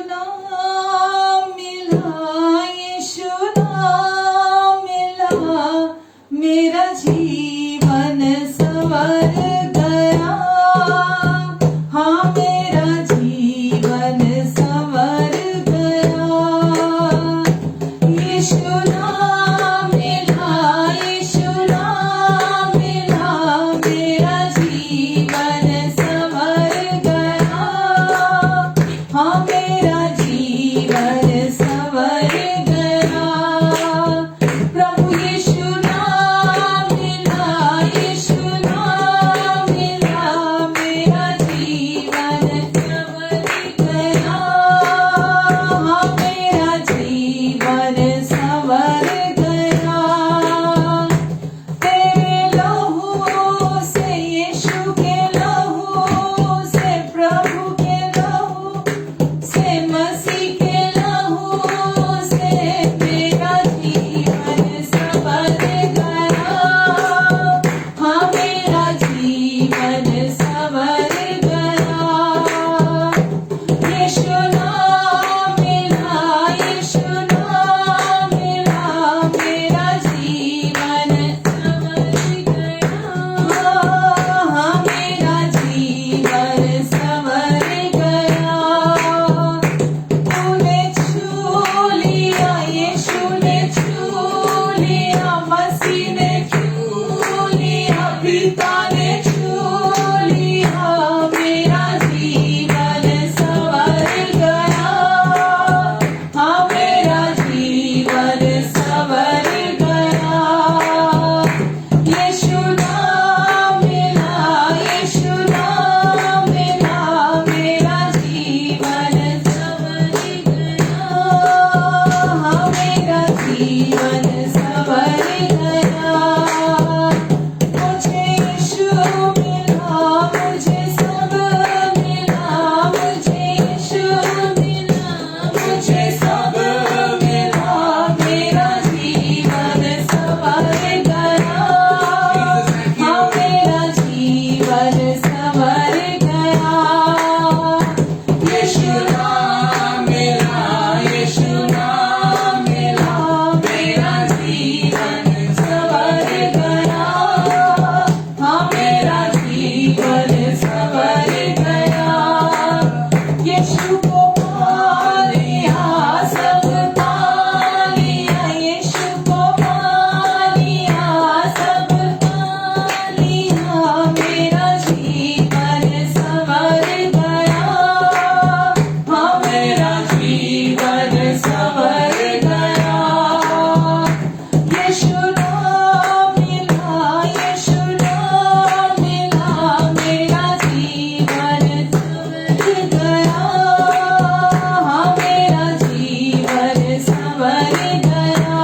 नाम मिला, यीशु नाम मिला, मेरा जीवन संवर गया। हाँ, मेरा जीवन संवर गया। यीशु नाम मिला, यीशु नाम मिला, मेरा जीवन संवर गया। हाँ, मेरा जीवन संवर गया। प्रभु यीशु नाम मिला, यीशु नाम मिला, मेरा जीवन संवर गया। हाँ, मेरा जीवन संवर गया। तेरे लहू से, यीशु के लहू से, प्रभु के लहू से, मसीह के लहू से, मेरा जीवन संवर गया। हाँ, मेरा जीवन संवर गया। यीशु नाम मिला, यीशु नाम मिला, मेरा जीवन संवर गया। हाँ, मेरा जीवन संवर गया। तूने छू लिया, यीशु ने छू लिया, मसीह ने छू लिया, पिता ने छू लिया, मेरा जीवन संवर गया। हाँ, मेरा जीवन संवर गया। यीशु नाम मिला, यीशु नाम मिला, मेरा जीवन संवर गया। हाँ, मेरा जीवन संवर गया। मुझे यीशु मिला, मुझे सब मिला, मुझे यीशु मिला, मुझे सब मिला, मेरा जीवन संवर गया। हाँ, मेरा जीवन संवर गया। यीशु नाम मिला, यीशु नाम मिला, मेरा जीवन संवर गया। हाँ, मेरा जीवन संवर गया। यीशु को पा लिया, सब पा लिया, यीशु को पा लिया, सब पा लिया, मेरा जीवन संवर गया। हाँ, मेरा जीवन संवर गया। यीशु नाम मिला, यीशु नाम मिला, मेरा जीवन संवर गया। हाँ, मेरा जीवन संवर गया।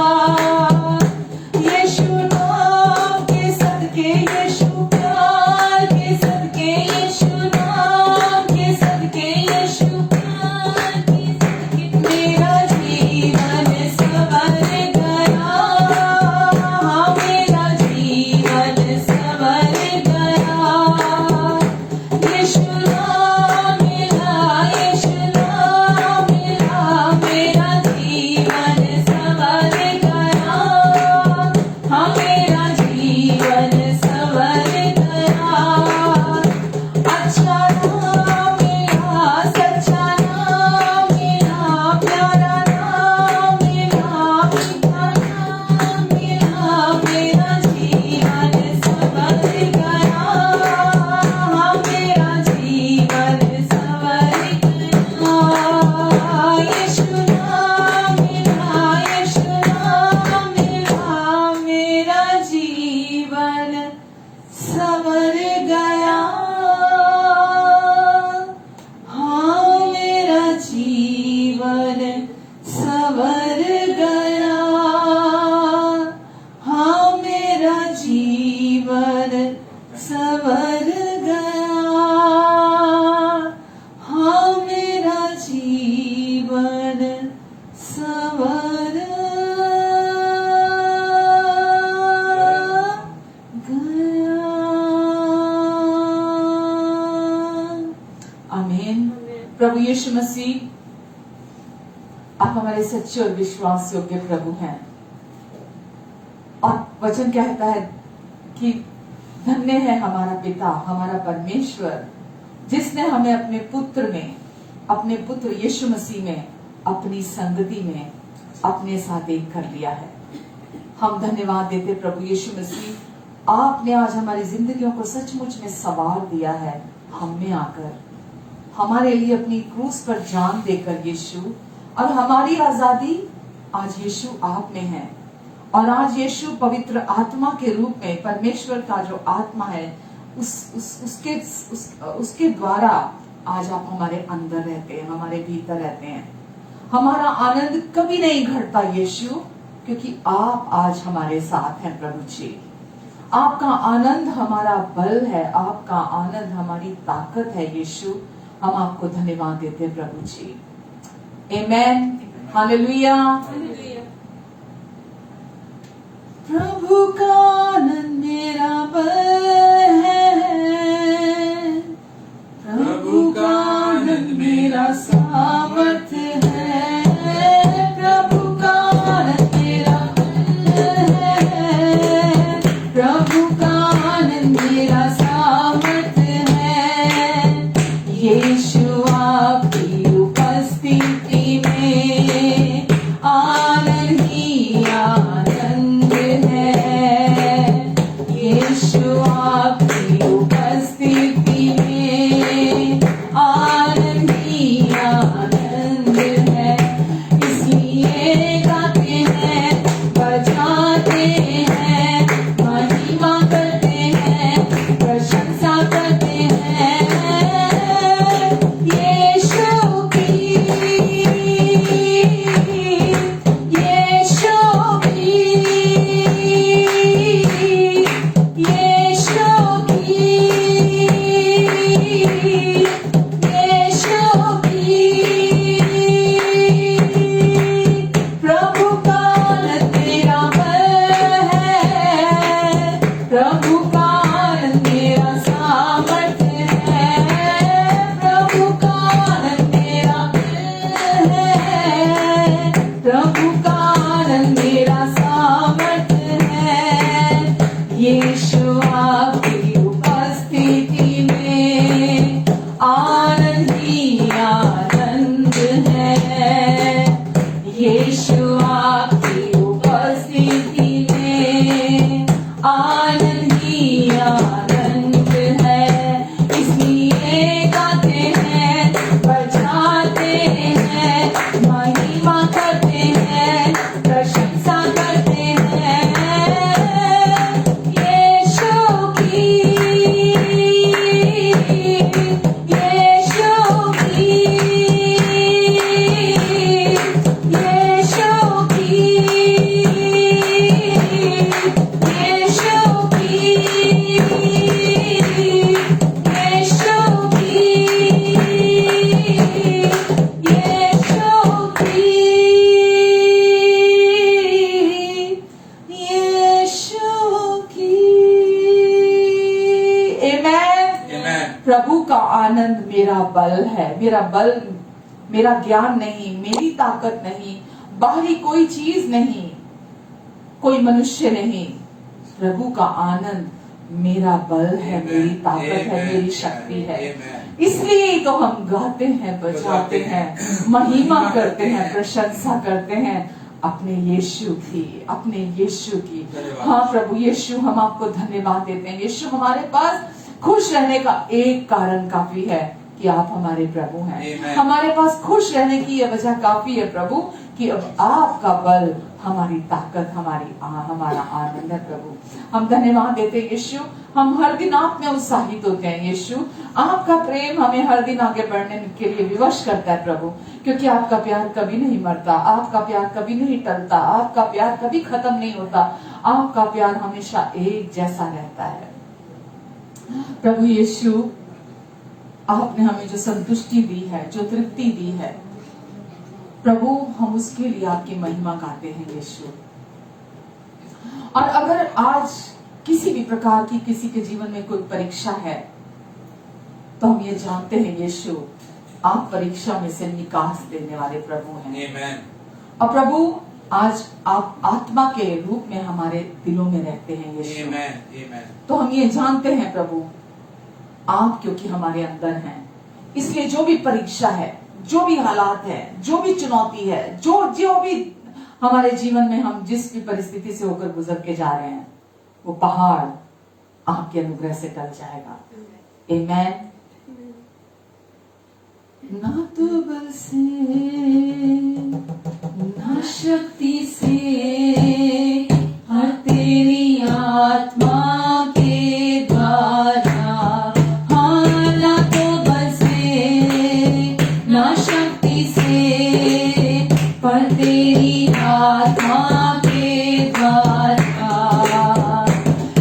यीशु नाम के सदके, यीशु प्यार के सदके, यीशु नाम के सदके, यीशु प्यार के सदके, मेरा जीवन संवर गया। हाँ, मेरा जीवन संवर गया। यीशु नाम मिला, यीशु नाम मिला, मेरा जीवन संवर गया। हाँ, मेरा जीवन संवर गया। अच्छा नाम मिला, सच्चा नाम मिला, प्यारा नाम मिला, मीठा नाम मिला, मेरा जीवन संवर गया। हाँ, मेरा जीवन संवर गया। यीशु नाम मिला, यीशु नाम मिला, मेरा जीवन संवर गया। हाँ, मेरा जीवन संवर गया। हाँ, मेरा जीवन संवर गया। हाँ, मेरा जीवन संवर गया। आमीन। प्रभु यीशु मसीह आप हमारे सच्चे और विश्वास योग्य प्रभु हैं। और वचन कहता है कि धन्य है हमारा पिता, हमारा परमेश्वर, जिसने हमें अपने पुत्र यीशु मसीह में, अपनी संगति में अपने साथ एक कर लिया है। हम धन्यवाद देते प्रभु यीशु मसीह, आपने आज हमारी जिंदगियों को सचमुच में संवार दिया है। हम में आकर हमारे लिए अपनी क्रूस पर जान देकर यीशु, और हमारी आजादी आज यीशु आप में है। और आज यीशु पवित्र आत्मा के रूप में, परमेश्वर का जो आत्मा है, उसके द्वारा आज आप हमारे अंदर रहते हैं, हमारे भीतर रहते हैं। हमारा आनंद कभी नहीं घटता यीशु, क्योंकि आप आज हमारे साथ हैं प्रभु जी। आपका आनंद हमारा बल है, आपका आनंद हमारी ताकत है यीशु। हम आपको धन्यवाद देते हैं प्रभु जी। आमेन, हालेलुया। प्रभु का आनंद मेरा बल है, प्रभु का आनंद मेरा सामर्थ्य है, प्रभु का आनंद मेरा बल है, प्रभु का आनंद मेरा सामर्थ्य है। यीशु आपकी उपस्थिति में आनंद ही आनंद है, यीशु आपकी उपस्थिति में आनंद ही आनंद है। इसलिए गाते हैं, बजाते हैं, महिमा करते हैं, प्रशंसा करते हैं यीशु की, यीशु की, यीशु की, यीशु की। प्रभु का आनंद मेरा बल है, प्रभु का आनंद मेरा सामर्थ्य है, प्रभु का आनंद मेरा बल है, प्रभु का आनंद मेरा सामर्थ्य है। यीशु आपकी उपस्थिति में आनंद ही आनंद है, यीशु आपकी उपस्थिति में आनंद ही आनंद है। इसलिए गाते हैं, बजाते हैं, महिमा करते हैं, प्रशंसा करते हैं यीशु की, यीशु की, यीशु की, यीशु की, यीशु की, यीशु की, यीशु की। आमेन। प्रभु का आनंद मेरा बल है, मेरा बल, मेरा ज्ञान नहीं, मेरी ताकत नहीं, बाहरी कोई चीज नहीं, कोई मनुष्य नहीं। प्रभु का आनंद मेरा बल है, मेरी ताकत है, मेरी शक्ति है। इसलिए तो हम गाते हैं, बजाते हैं, महिमा करते हैं, प्रशंसा करते हैं अपने यीशु की, अपने यीशु की। हाँ प्रभु यीशु, हम आपको धन्यवाद देते हैं यीशु। हमारे पास खुश रहने का एक कारण काफी है कि आप हमारे प्रभु हैं। हमारे पास खुश रहने की यह वजह काफी है प्रभु कि अब आपका बल हमारी ताकत, हमारा आनंद है प्रभु। हम धन्यवाद देते हैं यीशु। हम हर दिन आप में उत्साहित होते हैं यीशु। आपका प्रेम हमें हर दिन आगे बढ़ने के लिए विवश करता है प्रभु, क्योंकि आपका प्यार कभी नहीं मरता, आपका प्यार कभी नहीं टलता, आपका प्यार कभी खत्म नहीं होता, आपका प्यार हमेशा एक जैसा रहता है। प्रभु यीशु, आपने हमें जो संतुष्टि दी है, जो तृप्ति दी है प्रभु, हम उसके लिए आपकी महिमा गाते हैं यीशु। और अगर आज किसी भी प्रकार की किसी के जीवन में कोई परीक्षा है, तो हम ये जानते हैं यीशु, आप परीक्षा में से निकास देने वाले प्रभु हैं। Amen. और प्रभु आज आप आत्मा के रूप में हमारे दिलों में रहते हैं यीशु। Amen. Amen. तो हम ये जानते हैं प्रभु, आप क्योंकि हमारे अंदर हैं, इसलिए जो भी परीक्षा है, जो भी हालात है, जो भी चुनौती है, जो भी हमारे जीवन में हम जिस भी परिस्थिति से होकर गुजर के जा रहे हैं, वो पहाड़ आपके अनुग्रह से टल जाएगा। आमेन। ना तो बल से ना शक्ति से, हर तेरी आत्मा के द्वारा। हाँ, ना तो बल से ना शक्ति से, पर तेरी आत्मा के द्वारा।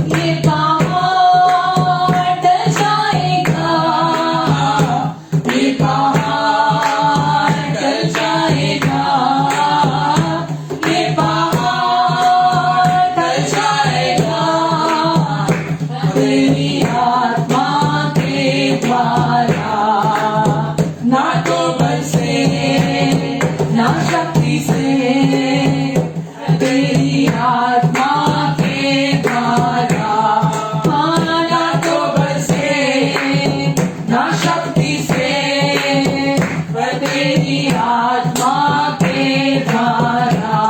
ये पहाड़ टल जाएगा, ये पहाड़ टल जाएगा, ये पहाड़ टल जाएगा, तेरी आत्मा के द्वारा। ना तो बल से ना शक्ति से, तेरी आत्मा के द्वारा। हाँ, ना तो बल से ना शक्ति से, पर तेरी आत्मा के द्वारा।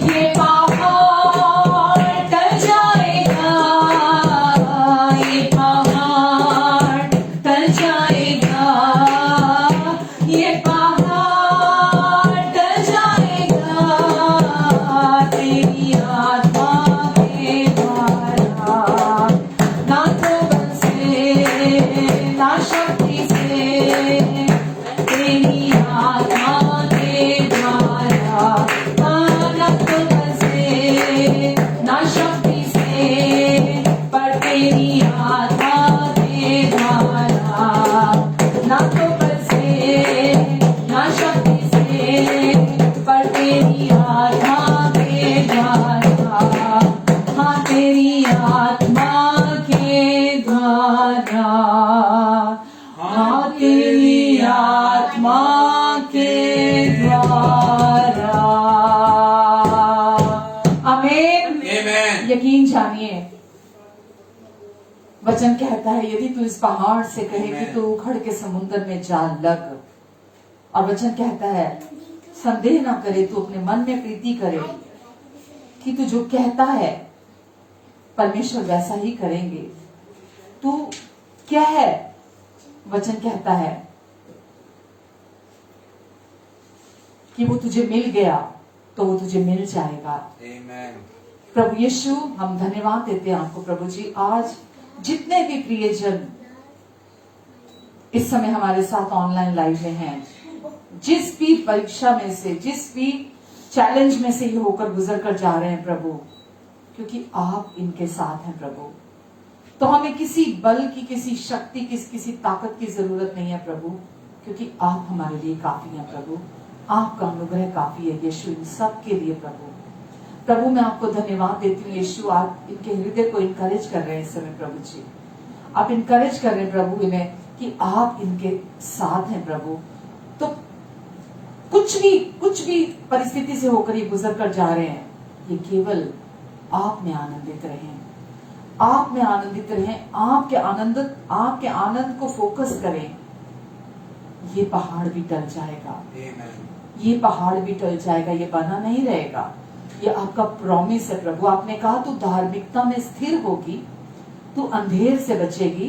ये पहाड़ टल जाएगा, ये पहाड़ टल जाएगा, ये पहाड़ टल जाएगा, तेरी आत्मा के द्वारा। ना तो बल से ना शक्ति से, तेरी आत्मा के द्वारा। हाँ, ना तो बल से ना शक्ति से, पर तेरी आत्मा के द्वारा। ना तो बल से ना शक्ति से, पर तेरी आत्मा के द्वारा। हाँ, तेरी आत्मा के द्वारा। हाँ, तेरी आत्मा के द्वारा। आमीन। Amen. यकीन जानिए, वचन कहता है यदि तू इस पहाड़ से कहे कि Amen. तू उखड़ के समुद्र में जा लग, और वचन कहता है संदेह ना करे, तू अपने मन में प्रीति करे कि तू जो कहता है परमेश्वर वैसा ही करेंगे। तू क्या है, वचन कहता है कि वो तुझे मिल गया तो वो तुझे मिल जाएगा। Amen. प्रभु यीशु, हम धन्यवाद देते हैं आपको प्रभु जी। आज जितने भी प्रियजन इस समय हमारे साथ ऑनलाइन लाइव में हैं, जिस भी परीक्षा में से, जिस भी चैलेंज में से ये होकर गुजर कर जा रहे हैं प्रभु, क्योंकि आप इनके साथ हैं प्रभु, तो हमें किसी बल की, किसी शक्ति की, किसी ताकत की जरूरत नहीं है प्रभु, क्योंकि आप हमारे लिए काफी हैं प्रभु। आपका अनुग्रह काफी है यीशु इन सब के लिए प्रभु। प्रभु मैं आपको धन्यवाद देती हूँ यीशु, आप इनके हृदय को इनकरेज कर रहे हैं इस समय प्रभु जी। आप इनकरेज कर रहे हैं प्रभु इन्हें कि आप इनके साथ हैं प्रभु। तो कुछ भी परिस्थिति से होकर ये गुजर कर जा रहे हैं, ये केवल आप में आनंदित रहें, आप में आनंदित रहें, आपके आनंद को फोकस करें। ये पहाड़ भी टल जाएगा, ये पहाड़ भी टल जाएगा, ये बना नहीं रहेगा। ये आपका प्रॉमिस है प्रभु। आपने कहा तू धार्मिकता में स्थिर होगी, तू अंधेर से बचेगी,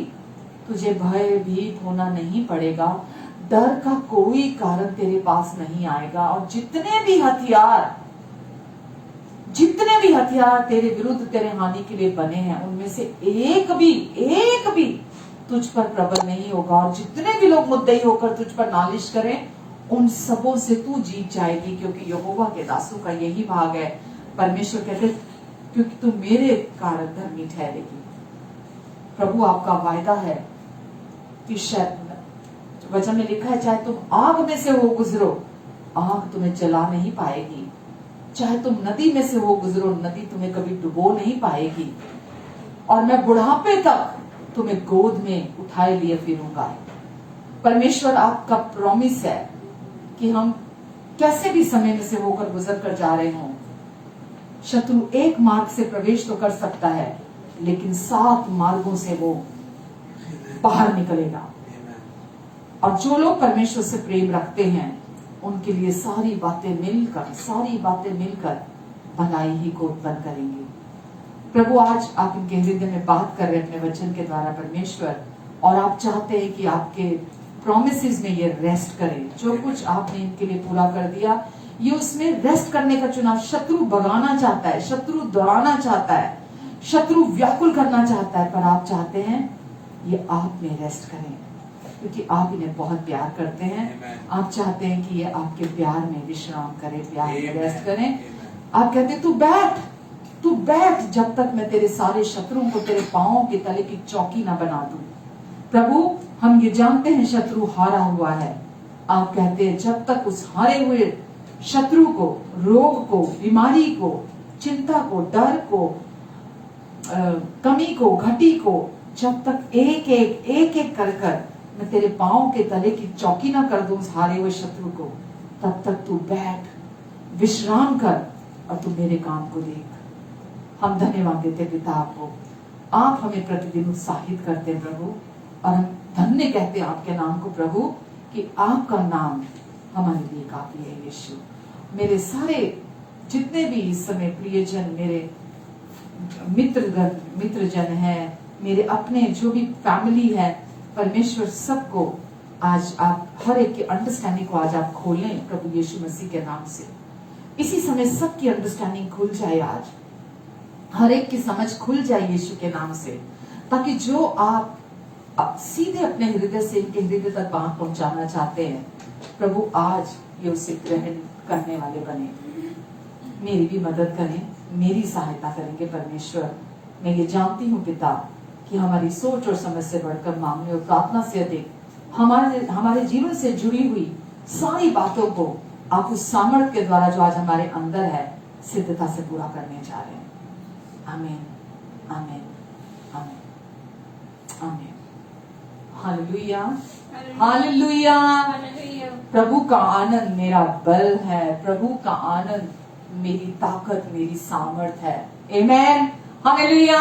तुझे भयभीत होना नहीं पड़ेगा, डर का कोई कारण तेरे पास नहीं आएगा। और जितने भी हथियार तेरे विरुद्ध, तेरे हानि के लिए बने हैं, उनमें से एक भी तुझ पर प्रबल नहीं होगा। और जितने भी लोग मुद्दई होकर तुझ पर नालिश करें, उन सबों से तू जीत जाएगी, क्योंकि यहोवा के दासों का यही भाग है। परमेश्वर कहते क्योंकि तू मेरे कारण धर्मी ठहरेगी। प्रभु आपका वायदा है कि शायद वचन में लिखा है, चाहे तुम आग में से हो गुजरो, आग तुम्हें जला नहीं पाएगी। चाहे तुम नदी में से हो गुजरो, नदी तुम्हें कभी डुबो नहीं पाएगी। और मैं बुढ़ापे तक तुम्हें गोद में उठाए लिए फिरूंगा। परमेश्वर आपका प्रॉमिस है कि हम कैसे भी समय में से होकर गुजर कर जा रहे हों, शत्रु एक मार्ग से प्रवेश तो कर सकता है, लेकिन 7 मार्गों से वो बाहर निकलेगा। और जो लोग परमेश्वर से प्रेम रखते हैं उनके लिए सारी बातें मिलकर भलाई ही को उत्पन्न करेंगी। प्रभु आज आप इनके हृदय में बात कर रहे हैं अपने वचन के द्वारा परमेश्वर, और आप चाहते हैं कि आपके प्रॉमिसेस में ये रेस्ट करें। जो कुछ आपने इनके लिए पूरा कर दिया, ये उसमें रेस्ट करने का चुनाव। शत्रु भगाना चाहता है, शत्रु दौड़ाना चाहता है, शत्रु व्याकुल करना चाहता है, पर आप चाहते हैं ये आप में रेस्ट करें, क्योंकि आप इन्हें बहुत प्यार करते हैं। आप चाहते हैं कि ये आपके प्यार में विश्राम करें, प्यार में रेस्ट करें। आप कहते हैं तू बैठ जब तक मैं तेरे सारे शत्रुओं को तेरे पांवों के तले की चौकी ना बना दूं। प्रभु हम ये जानते हैं शत्रु हारा हुआ है। आप कहते हैं जब तक उस हारे हुए शत्रु को, रोग को, बीमारी को, चिंता को, डर को, कमी को, घटी को, जब तक एक एक कर मैं तेरे पांव के तले की चौकी ना कर दूं उस हारे हुए शत्रु को, तब तक तू बैठ, विश्राम कर और तू मेरे काम को देख। हम धन्यवाद देते पिता आपको, आप हमें प्रतिदिन उत्साहित करते हैं प्रभु, और हम धन्य कहते हैं आपके नाम को प्रभु, कि आपका नाम हमारे लिए काफी है यीशु। मेरे सारे जितने भी इस समय प्रियजन, मेरे मित्रजन हैं, मेरे अपने जो भी फैमिली है, परमेश्वर सबको आज आप हर एक की अंडरस्टैंडिंग को आज आप खोलें प्रभु यीशु मसीह के नाम से। इसी समय सबकी अंडरस्टैंडिंग खुल जाए, आज हर एक की समझ खुल जाए यीशु के नाम से, ताकि जो आप सीधे अपने हृदय से इनके हृदय तक बात पहुंचाना चाहते हैं प्रभु, आज ये उसे ग्रहण करने वाले बने। मेरी भी मदद करें, मेरी सहायता करेंगे परमेश्वर। मैं ये जानती हूँ पिता कि हमारी सोच और समझ से बढ़कर, मांगने और प्रार्थना से अधिक हमारे जीवन से जुड़ी हुई सारी बातों को आप उस सामर्थ्य के द्वारा जो आज हमारे अंदर है सिद्धता से पूरा करने जा रहे हैं। आमीन, आमीन, आमीन, आमीन। Hallelujah, hallelujah. प्रभु का आनंद मेरा बल है, प्रभु का आनंद मेरी ताकत, मेरी सामर्थ है। आमीन, हालेलुया।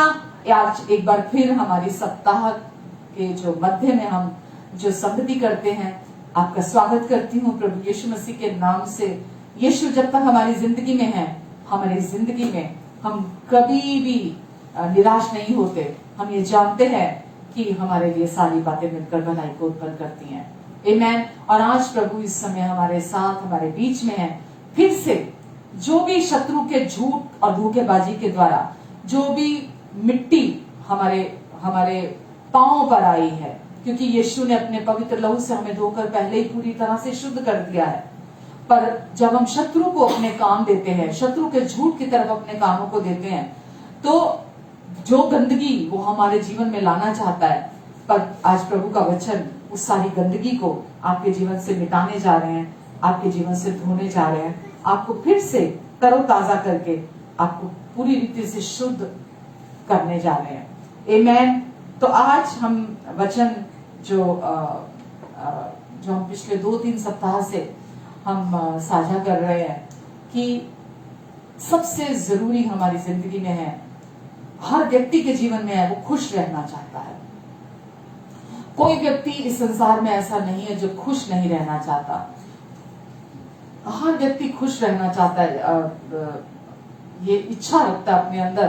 आज एक बार फिर हमारी सप्ताह के जो मध्य में हम जो संगति करते हैं, आपका स्वागत करती हूँ प्रभु यीशु मसीह के नाम से। यीशु जब तक हमारी जिंदगी में है, हमारी जिंदगी में हम कभी भी निराश नहीं होते। हम ये जानते हैं कि हमारे लिए सारी बातें मिलकर भलाई को उत्पन्न करती हैं। आमीन। और आज प्रभु इस समय हमारे साथ, हमारे बीच में है। फिर से जो भी शत्रु के झूठ और धोखेबाजी के द्वारा जो भी मिट्टी हमारे पांव पर आई है, क्योंकि यीशु ने अपने पवित्र लहू से हमें धोकर पहले ही पूरी तरह से शुद्ध कर दिया है, पर जब हम शत्रु को अपने काम देते हैं, शत्रु के झूठ की तरफ अपने कामों को देते हैं, तो जो गंदगी वो हमारे जीवन में लाना चाहता है, पर आज प्रभु का वचन उस सारी गंदगी को आपके जीवन से मिटाने जा रहे हैं, आपके जीवन से धोने जा रहे हैं, आपको फिर से तरोताजा करके आपको पूरी रीति से शुद्ध करने जा रहे हैं। आमीन। तो आज हम वचन जो हम पिछले 2-3 सप्ताह से हम साझा कर रहे हैं कि सबसे जरूरी हमारी जिंदगी में है, हर व्यक्ति के जीवन में है, वो खुश रहना चाहता है। कोई व्यक्ति इस संसार में ऐसा नहीं है जो खुश नहीं रहना चाहता। हर व्यक्ति खुश रहना चाहता है, ये इच्छा रखता है अपने अंदर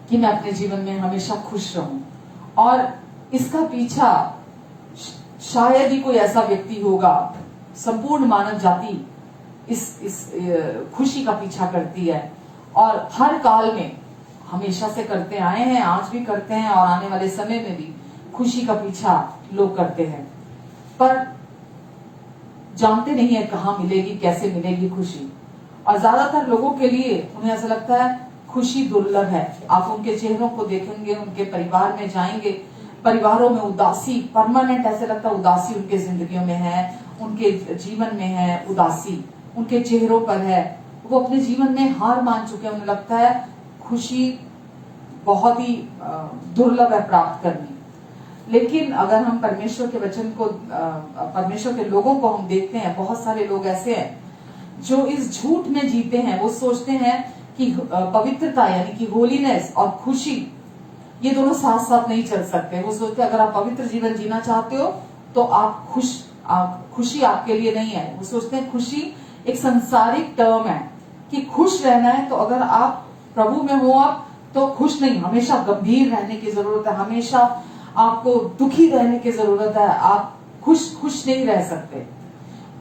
कि मैं अपने जीवन में हमेशा खुश रहूं। और इसका पीछा शायद ही कोई ऐसा व्यक्ति होगा, संपूर्ण मानव जाति इस खुशी का पीछा करती है, और हर काल में हमेशा से करते आए हैं, आज भी करते हैं, और आने वाले समय में भी खुशी का पीछा लोग करते हैं, पर जानते नहीं है कहाँ मिलेगी, कैसे मिलेगी खुशी। और ज्यादातर लोगों के लिए उन्हें ऐसा लगता है खुशी दुर्लभ है। आप उनके चेहरों को देखेंगे, उनके परिवार में जाएंगे, परिवारों में उदासी परमानेंट, ऐसे लगता है उदासी उनके जिंदगियों में है, उनके जीवन में है उदासी, उनके चेहरों पर है। वो अपने जीवन में हार मान चुके हैं। उन्हें लगता है खुशी बहुत ही दुर्लभ है प्राप्त करनी। लेकिन अगर हम परमेश्वर के वचन को, परमेश्वर के लोगों को हम देखते हैं, बहुत सारे लोग ऐसे हैं जो इस झूठ में जीते हैं। वो सोचते हैं कि पवित्रता यानी कि होलीनेस और खुशी ये दोनों साथ साथ नहीं चल सकते। वो सोचते हैं अगर आप पवित्र जीवन जीना चाहते हो तो खुशी आपके लिए नहीं है। वो सोचते हैं खुशी एक सांसारिक टर्म है कि खुश रहना है तो अगर आप प्रभु में हो आप तो खुश नहीं, हमेशा गंभीर रहने की जरूरत है, हमेशा आपको दुखी रहने की जरूरत है, आप खुश नहीं रह सकते।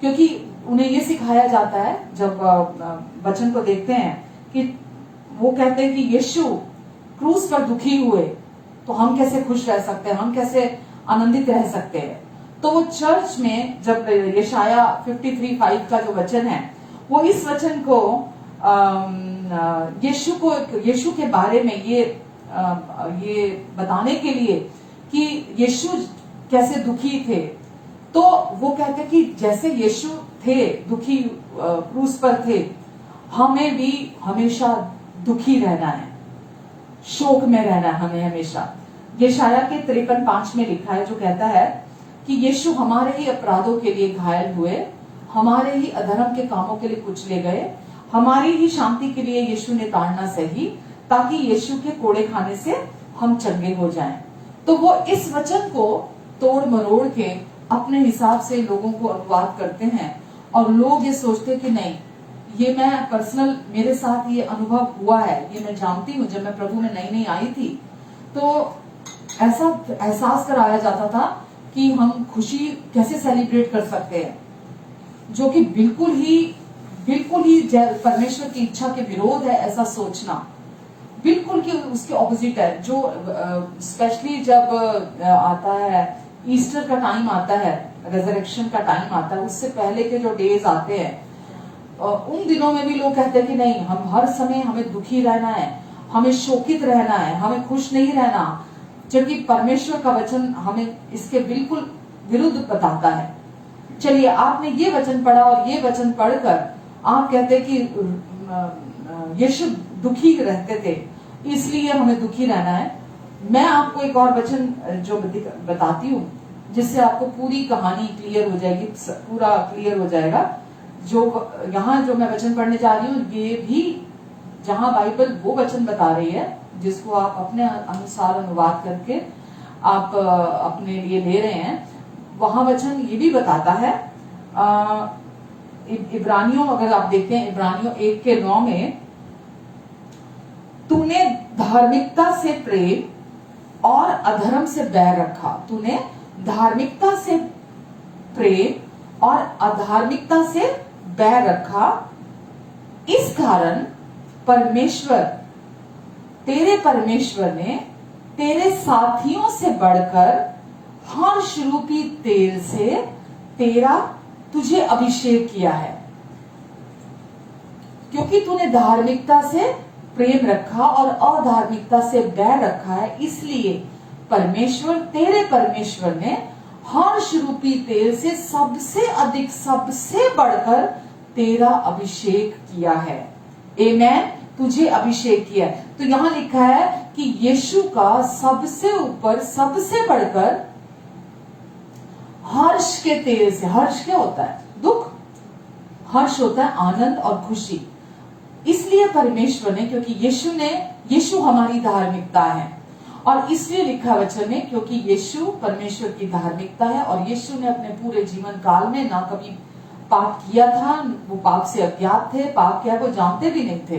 क्योंकि उन्हें ये सिखाया जाता है जब वचन को देखते हैं कि वो कहते हैं कि यीशु क्रूस पर दुखी हुए तो हम कैसे खुश रह सकते हैं, हम कैसे आनंदित रह सकते हैं। तो वो चर्च में जब यशाया 53:5 का जो वचन है वो इस वचन को यीशु के बारे में ये बताने के लिए कि यीशु कैसे दुखी थे, तो वो कहते कि जैसे यीशु थे दुखी क्रूस पर थे, हमें भी हमेशा दुखी रहना है, शोक में रहना है हमें हमेशा। यशाया के 53:5 में लिखा है जो कहता है कि यीशु हमारे ही अपराधों के लिए घायल हुए, हमारे ही अधर्म के कामों के लिए कुचले गए, हमारी ही शांति के लिए यीशु ने ताड़ना सही, ताकि यीशु के कोड़े खाने से हम चंगे हो जाएं। तो वो इस वचन को तोड़ मरोड़ के अपने हिसाब से लोगों को अनुवाद करते हैं और लोग ये सोचते कि नहीं, ये मैं पर्सनल मेरे साथ ये अनुभव हुआ है, ये मैं जानती हूँ। जब मैं प्रभु में नई नई आई थी तो ऐसा एहसास कराया जाता था कि हम खुशी कैसे सेलिब्रेट कर सकते हैं, जो कि बिल्कुल ही परमेश्वर की इच्छा के विरोध है। ऐसा सोचना बिल्कुल कि उसके ऑपोजिट है। जो स्पेशली जब आता है ईस्टर का टाइम आता है, रेजरेक्शन का टाइम आता है, उससे पहले के जो डेज आते हैं उन दिनों में भी लोग कहते हैं कि नहीं, हम हर समय हमें दुखी रहना है, हमें शोकित रहना है, हमें खुश नहीं रहना, जबकि परमेश्वर का वचन हमें इसके बिल्कुल विरुद्ध बताता है। चलिए, आपने ये वचन पढ़ा और ये वचन पढ़कर आप कहते कि यीशु दुखी रहते थे इसलिए हमें दुखी रहना है। मैं आपको एक और वचन जो बताती हूँ जिससे आपको पूरी कहानी क्लियर हो जाएगी, पूरा क्लियर हो जाएगा। जो यहाँ जो मैं वचन पढ़ने जा रही हूँ, ये भी जहाँ बाइबल वो वचन बता रही है जिसको आप अपने अनुसार अनुवाद करके आप अपने लिए ले रहे हैं, वहां वचन ये भी बताता है। इब्रानियों, अगर आप देखते हैं इब्रानियों 1:9 में, तूने धार्मिकता से प्रेम और अधर्म से बैर रखा। तूने धार्मिकता से प्रेम और अधार्मिकता से बैर रखा, इस कारण तेरे परमेश्वर ने तेरे साथियों से बढ़कर हर्ष रूपी तेल से तुझे अभिषेक किया है। क्योंकि तूने धार्मिकता से प्रेम रखा और अधार्मिकता से बैर रखा है, इसलिए तेरे परमेश्वर ने हर्ष रूपी तेल से सबसे अधिक, सबसे बढ़कर तेरा अभिषेक किया है। आमेन, तुझे अभिषेक किया है। तो यहां लिखा है कि यीशु का सबसे ऊपर, सबसे बढ़कर हर्ष के तेल से, हर्ष क्या होता है? दुख। हर्ष होता है आनंद और खुशी। इसलिए परमेश्वर ने, क्योंकि यीशु हमारी धार्मिकता है, और इसलिए लिखा वचन में, क्योंकि यीशु परमेश्वर की धार्मिकता है और यीशु ने अपने पूरे जीवन काल में ना कभी पाप किया था, वो पाप से अज्ञात थे, पाप क्या वो जानते भी नहीं थे।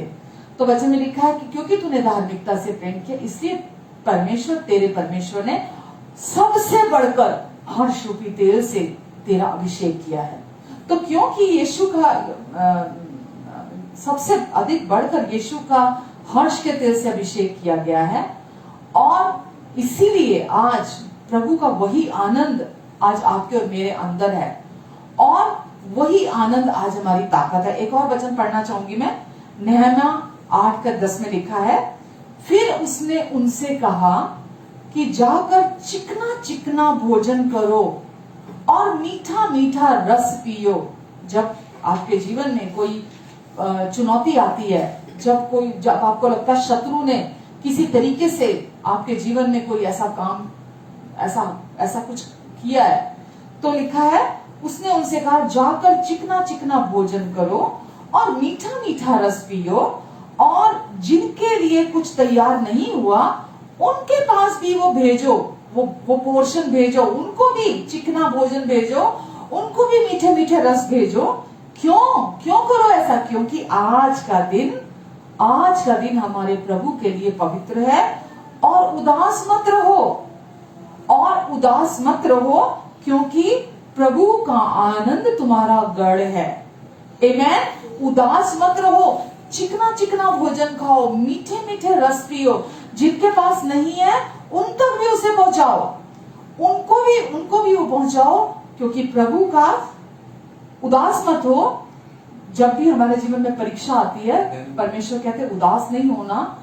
तो वचन में लिखा है कि क्योंकि तूने धार्मिकता से प्रेम किया, इसलिए तेरे परमेश्वर ने सबसे बढ़कर हर्ष रूपी तेल से तेरा अभिषेक किया है। तो क्योंकि यीशु का सबसे अधिक बढ़कर यीशु का हर्ष के तेल से अभिषेक किया गया है, और इसीलिए आज प्रभु का वही आनंद आज आपके और मेरे अंदर है, और वही आनंद आज हमारी ताकत है। एक और वचन पढ़ना चाहूंगी मैं, नहम्याह 8:10 में लिखा है, फिर उसने उनसे कहा कि जाकर चिकना चिकना भोजन करो और मीठा मीठा रस पियो। जब आपके जीवन में कोई चुनौती आती है, जब आपको लगता है शत्रु ने किसी तरीके से आपके जीवन में कोई ऐसा काम ऐसा ऐसा कुछ किया है। तो लिखा है, उसने उनसे कहा, जाकर चिकना चिकना भोजन करो और मीठा मीठा रस पियो, और जिनके लिए कुछ तैयार नहीं हुआ उनके पास भी वो भेजो, वो पोर्शन भेजो, उनको भी चिकना भोजन भेजो, उनको भी मीठे मीठे रस भेजो। क्यों करो ऐसा? क्योंकि आज का दिन हमारे प्रभु के लिए पवित्र है। और उदास मत रहो, क्योंकि प्रभु का आनंद तुम्हारा गढ़ है। आमेन। उदास मत रहो, चिकना चिकना भोजन खाओ, मीठे मीठे रस पियो, जिनके पास नहीं है उन तक भी उसे पहुंचाओ, उनको भी वो पहुंचाओ, क्योंकि प्रभु का उदास मत हो। जब भी हमारे जीवन में परीक्षा आती है, परमेश्वर कहते हैं उदास नहीं होना,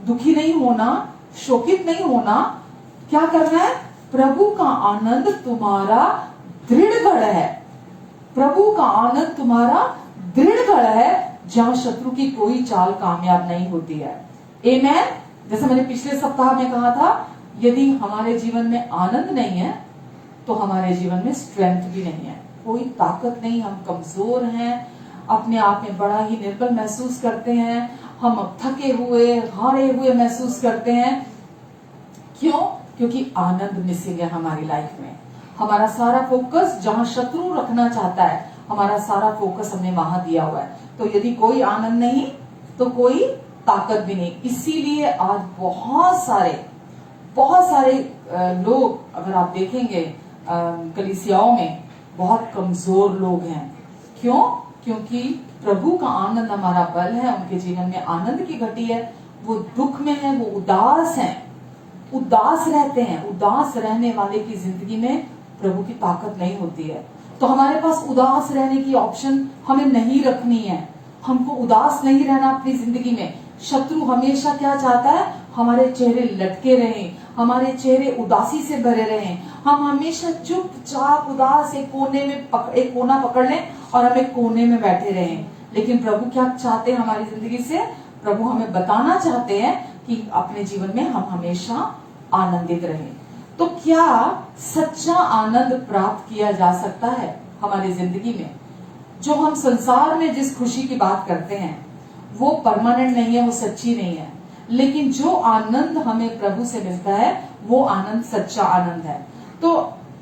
दुखी नहीं होना, शोकित नहीं होना। क्या करना है? प्रभु का आनंद तुम्हारा दृढ़ गढ़ है। प्रभु का आनंद तुम्हारा दृढ़ गढ़ है, जहां शत्रु की कोई चाल कामयाब नहीं होती है। आमेन। जैसे मैंने पिछले सप्ताह में कहा था, यदि हमारे जीवन में आनंद नहीं है तो हमारे जीवन में स्ट्रेंथ भी नहीं है, कोई ताकत नहीं, हम कमजोर हैं, अपने आप में बड़ा ही निर्बल महसूस करते हैं, हम थके हुए हारे हुए महसूस करते हैं। क्यों? क्योंकि आनंद मिसिंग है हमारी लाइफ में। हमारा सारा फोकस जहां शत्रु रखना चाहता है, हमारा सारा फोकस हमने वहां दिया हुआ है। तो यदि कोई आनंद नहीं तो कोई ताकत भी नहीं। इसीलिए आज बहुत सारे लोग, अगर आप देखेंगे कलीसियाओं में, बहुत कमजोर लोग हैं। क्यों? क्योंकि प्रभु का आनंद हमारा बल है, उनके जीवन में आनंद की घटी है, वो दुख में है, वो उदास हैं, उदास रहते हैं। उदास रहने वाले की जिंदगी में प्रभु की ताकत नहीं होती है। तो हमारे पास उदास रहने की ऑप्शन हमें नहीं रखनी है। हमको उदास नहीं रहना अपनी जिंदगी में। शत्रु हमेशा क्या चाहता है? हमारे चेहरे लटके रहें, हमारे चेहरे उदासी से भरे रहें, हम हमेशा चुपचाप उदास एक कोना पकड़ लें और हम एक कोने में बैठे रहें। लेकिन प्रभु क्या चाहते हैं हमारी जिंदगी से? प्रभु हमें बताना चाहते हैं कि अपने जीवन में हम हमेशा आनंदित रहें। तो क्या सच्चा आनंद प्राप्त किया जा सकता है हमारी जिंदगी में? जो हम संसार में जिस खुशी की बात करते हैं वो परमानेंट नहीं है, वो सच्ची नहीं है। लेकिन जो आनंद हमें प्रभु से मिलता है वो आनंद सच्चा आनंद है। तो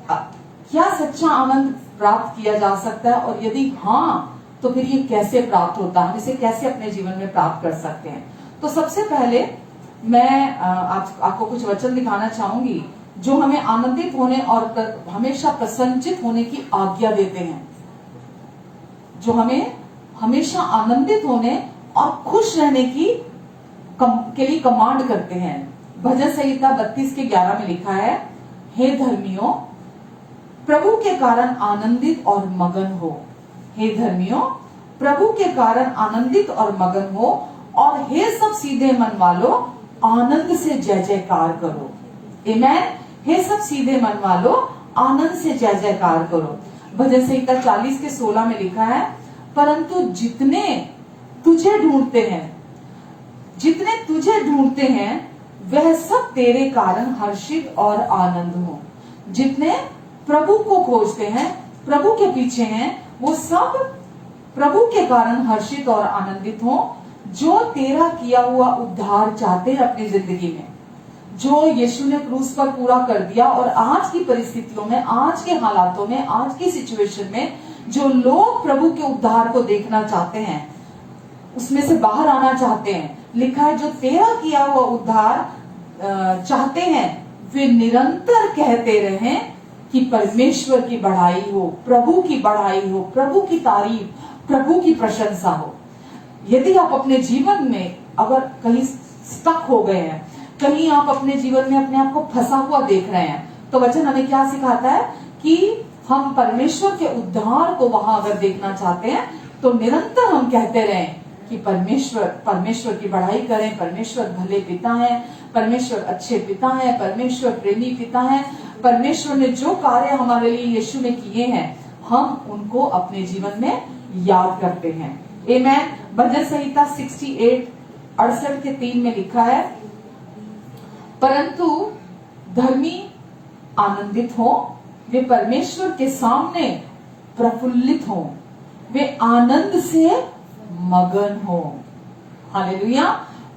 क्या सच्चा आनंद प्राप्त किया जा सकता है? और यदि हाँ, तो फिर ये कैसे प्राप्त होता है? हम इसे कैसे अपने जीवन में प्राप्त कर सकते हैं? तो सबसे पहले मैं आपको कुछ वचन दिखाना चाहूंगी जो हमें आनंदित होने और हमेशा प्रसन्नचित होने की आज्ञा देते हैं, जो हमें हमेशा आनंदित होने और खुश रहने के लिए कमांड करते हैं। भजन संहिता 32:11 में लिखा है, हे धर्मियों, प्रभु के कारण आनंदित और मगन हो। हे धर्मियों, प्रभु के कारण आनंदित और मगन हो, और हे सब सीधे मन वालों, आनंद से जय जयकार करो। आमेन। हे सब सीधे मन वालों, आनंद से जय जयकार करो। भजन संहिता 40:16 में लिखा है, परंतु जितने तुझे ढूंढते हैं वह सब तेरे कारण हर्षित और आनंद हो। जितने प्रभु को खोजते हैं, प्रभु के पीछे हैं, वो सब प्रभु के कारण हर्षित और आनंदित हो, जो तेरा किया हुआ उद्धार चाहते हैं अपनी जिंदगी में, जो यीशु ने क्रूस पर पूरा कर दिया। और आज की परिस्थितियों में, आज के हालातों में, आज की सिचुएशन में जो लोग प्रभु के उद्धार को देखना चाहते हैं, उसमें से बाहर आना चाहते हैं, लिखा है जो तेरा किया हुआ उद्धार चाहते हैं वे निरंतर कहते रहें कि परमेश्वर की बढ़ाई हो, प्रभु की बढ़ाई हो, प्रभु की तारीफ, प्रभु की प्रशंसा हो। यदि आप अपने जीवन में अगर कहीं स्टक हो गए हैं, कहीं आप अपने जीवन में अपने आप को फंसा हुआ देख रहे हैं, तो वचन हमें क्या सिखाता है कि हम परमेश्वर के उद्धार को वहां अगर देखना चाहते हैं तो निरंतर हम कहते रहें कि परमेश्वर की बढ़ाई करें। परमेश्वर भले पिता हैं, परमेश्वर अच्छे पिता हैं, परमेश्वर प्रेमी पिता हैं। परमेश्वर ने जो कार्य हमारे लिए यीशु में किए हैं, हम उनको अपने जीवन में याद करते हैं। आमेन। भजन संहिता 68:68 में लिखा है, परंतु धर्मी आनंदित हो, वे परमेश्वर के सामने प्रफुल्लित हो, वे आनंद से मगन हो। हालेलुया।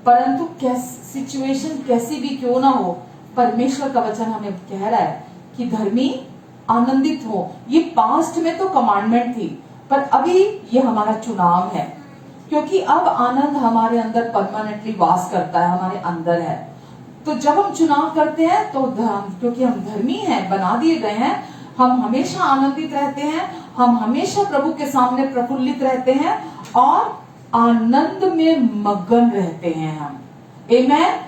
परंतु सिचुएशन कैसी भी क्यों ना हो, परमेश्वर का वचन हमें कह रहा है कि धर्मी आनंदित हो। ये पास्ट में तो कमांडमेंट थी, पर अभी ये हमारा चुनाव है, क्योंकि अब आनंद हमारे अंदर परमानेंटली वास करता है, हमारे अंदर है। तो जब हम चुनाव करते हैं तो क्योंकि हम धर्मी हैं, बना दिए गए हैं, हम हमेशा आनंदित रहते हैं, हम हमेशा प्रभु के सामने प्रफुल्लित रहते हैं और आनंद में मगन रहते हैं हम। आमेन।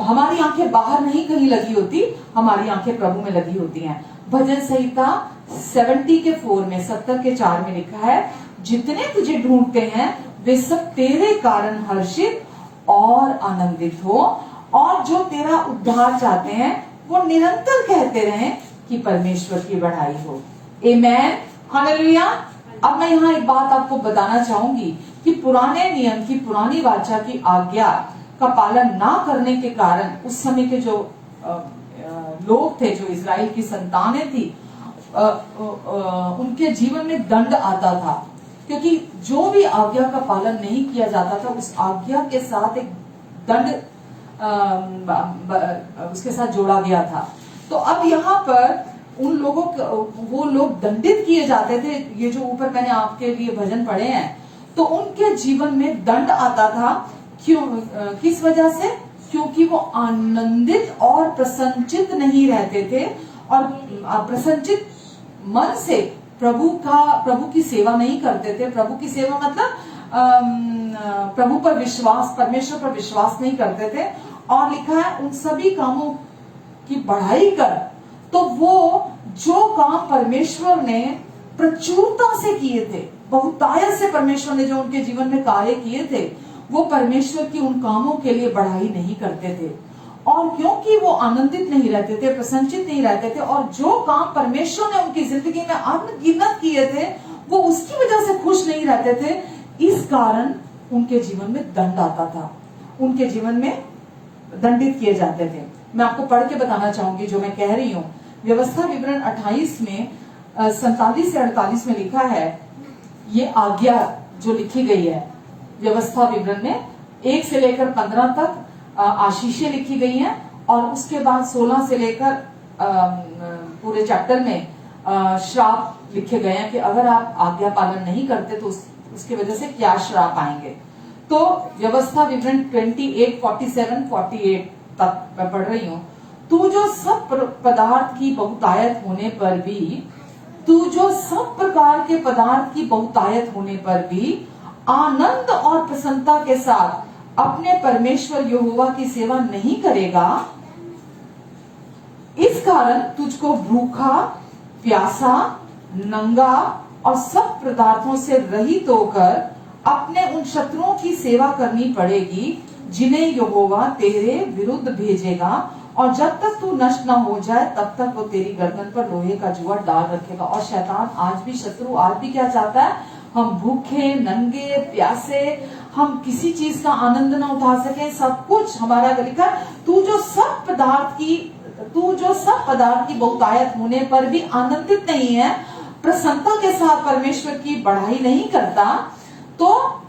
हमारी आंखें बाहर नहीं कहीं लगी होती, हमारी आंखें प्रभु में लगी होती हैं। भजन संहिता 70:4 में 70:4 में लिखा है, जितने तुझे ढूंढते हैं वे सब तेरे कारण हर्षित और आनंदित हो, और जो तेरा उद्धार चाहते हैं वो निरंतर कहते रहें कि परमेश्वर की बढ़ाई हो। आमेन। हालेलुया। अब मैं यहाँ एक बात आपको बताना चाहूंगी कि पुराने नियम की, पुरानी वाचा की आज्ञा का पालन ना करने के कारण उस समय के जो लोग थे, जो इजराइल की संतानें थी, उनके जीवन में दंड आता था, क्योंकि जो भी आज्ञा का पालन नहीं किया जाता था उस आज्ञा के साथ एक दंड उसके साथ जोड़ा गया था। तो अब यहाँ पर उन लोगों वो लोग दंडित किए जाते थे। ये जो ऊपर मैंने आपके लिए भजन पढ़े हैं, तो उनके जीवन में दंड आता था। क्यों? किस वजह से? क्योंकि वो आनंदित और प्रसन्नचित नहीं रहते थे, और प्रसन्नचित मन से प्रभु की सेवा नहीं करते थे। प्रभु की सेवा मतलब प्रभु पर विश्वास, परमेश्वर पर विश्वास नहीं करते थे। और लिखा है उन सभी कामों की बढ़ाई कर। तो वो जो काम परमेश्वर ने प्रचुरता से किए थे, बहुतायत से परमेश्वर ने जो उनके जीवन में कार्य किए थे, वो परमेश्वर की उन कामों के लिए बढ़ाई नहीं करते थे। और क्योंकि वो आनंदित नहीं रहते थे, प्रसन्नचित नहीं रहते थे, और जो काम परमेश्वर ने उनकी जिंदगी में अनगिनत किए थे वो उसकी वजह से खुश नहीं रहते थे, इस कारण उनके जीवन में दंड आता था, उनके जीवन में दंडित किए जाते थे। मैं आपको पढ़ के बताना चाहूंगी जो मैं कह रही हूँ। व्यवस्था विवरण 28 में 47 से 48 में लिखा है, ये आज्ञा जो लिखी गई है व्यवस्था विवरण में 1 से लेकर 15 तक आशीषें लिखी गई हैं, और उसके बाद 16 से लेकर पूरे चैप्टर में श्राप लिखे गए हैं कि अगर आप आज्ञा पालन नहीं करते तो उसकी वजह से क्या श्राप आएंगे। तो व्यवस्था विवरण 28, 47, 48 तक मैं पढ़ रही हूँ। तू जो सब पदार्थ की बहुतायत होने पर भी, तू जो सब प्रकार के पदार्थ की बहुतायत होने पर भी आनंद और प्रसन्नता के साथ अपने परमेश्वर यहोवा की सेवा नहीं करेगा, इस कारण तुझको भूखा, प्यासा, नंगा और सब पदार्थों से रहित होकर अपने उन शत्रुओं की सेवा करनी पड़ेगी जिन्हें यहोवा तेरे विरुद्ध भेजेगा, और जब तक तू नष्ट ना हो जाए तब तक वो तेरी गर्दन पर लोहे का जुआ डाल रखेगा। और शैतान आज भी, शत्रु आज भी क्या चाहता है? हम भूखे, नंगे, प्यासे, हम किसी चीज का आनंद ना उठा सके, सब कुछ हमारा लिखा। तू जो सब पदार्थ की बहुतायत होने पर भी आनंदित नहीं है, प्रसन्नता के साथ परमेश्वर की बढ़ाई नहीं करता, तो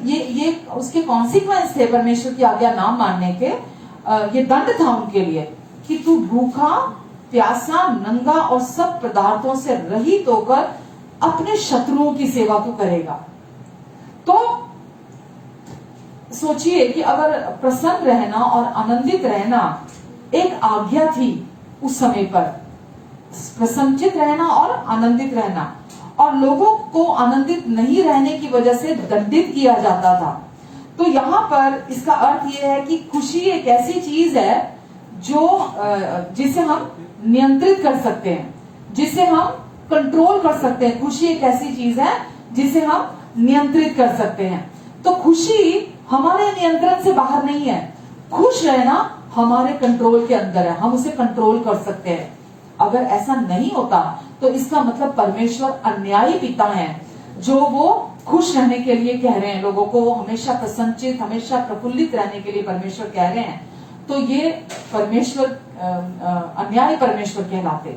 ये उसके कॉन्सिक्वेंस थे परमेश्वर की आज्ञा ना मानने के। ये दंड था उनके लिए कि तू भूखा, प्यासा, नंगा और सब पदार्थों से रहित होकर अपने शत्रुओं की सेवा तू करेगा। तो सोचिए कि अगर प्रसन्न रहना और आनंदित रहना एक आज्ञा थी उस समय पर, प्रसन्नचित रहना और आनंदित रहना, और लोगों को आनंदित नहीं रहने की वजह से दंडित किया जाता था। तो यहाँ पर इसका अर्थ यह है कि खुशी एक ऐसी चीज है जो जिसे हम नियंत्रित कर सकते हैं, जिसे हम कंट्रोल कर सकते हैं। खुशी एक ऐसी चीज है जिसे हम नियंत्रित कर सकते हैं। तो खुशी हमारे नियंत्रण से बाहर नहीं है, खुश रहना हमारे कंट्रोल के अंदर है, हम उसे कंट्रोल कर सकते हैं। अगर ऐसा नहीं होता तो इसका मतलब परमेश्वर अन्यायी पिता है, जो वो खुश रहने के लिए कह रहे हैं, लोगों को हमेशा प्रसन्नचित, हमेशा प्रफुल्लित रहने के लिए परमेश्वर कह रहे हैं। तो ये परमेश्वर अन्यायी परमेश्वर कहलाते।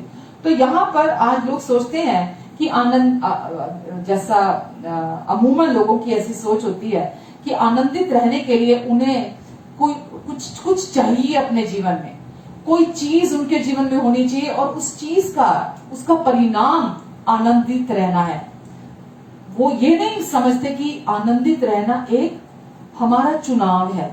तो यहाँ पर आज लोग सोचते हैं कि आनंद जैसा अमूमन लोगों की ऐसी सोच होती है कि आनंदित रहने के लिए उन्हें कोई कुछ चाहिए अपने जीवन में, कोई चीज उनके जीवन में होनी चाहिए और उस चीज का उसका परिणाम आनंदित रहना है। वो ये नहीं समझते कि आनंदित रहना एक हमारा चुनाव है,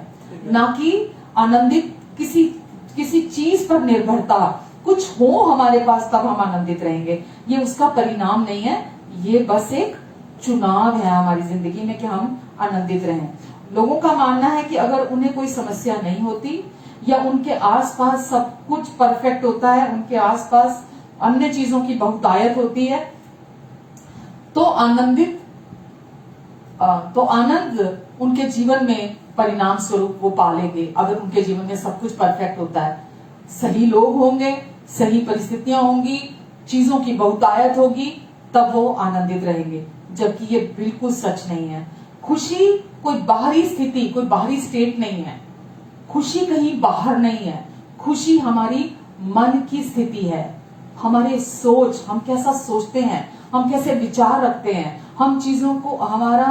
ना कि आनंदित किसी चीज पर निर्भरता, कुछ हो हमारे पास तब हम आनंदित रहेंगे, ये उसका परिणाम नहीं है, ये बस एक चुनाव है हमारी जिंदगी में कि हम आनंदित रहें। लोगों का मानना है कि अगर उन्हें कोई समस्या नहीं होती या उनके आसपास सब कुछ परफेक्ट होता है, उनके आसपास अन्य चीजों की बहुतायत होती है, तो आनंद उनके जीवन में परिणाम स्वरूप वो पालेंगे। अगर उनके जीवन में सब कुछ परफेक्ट होता है, सही लोग होंगे, सही परिस्थितियां होंगी, चीजों की बहुतायत होगी, तब वो आनंदित रहेंगे। जबकि ये बिल्कुल सच नहीं है। खुशी कोई बाहरी स्थिति, कोई बाहरी स्टेट नहीं है। खुशी कहीं बाहर नहीं है। खुशी हमारी मन की स्थिति है, हमारे सोच, हम कैसा सोचते हैं, हम कैसे विचार रखते हैं, हम हमारा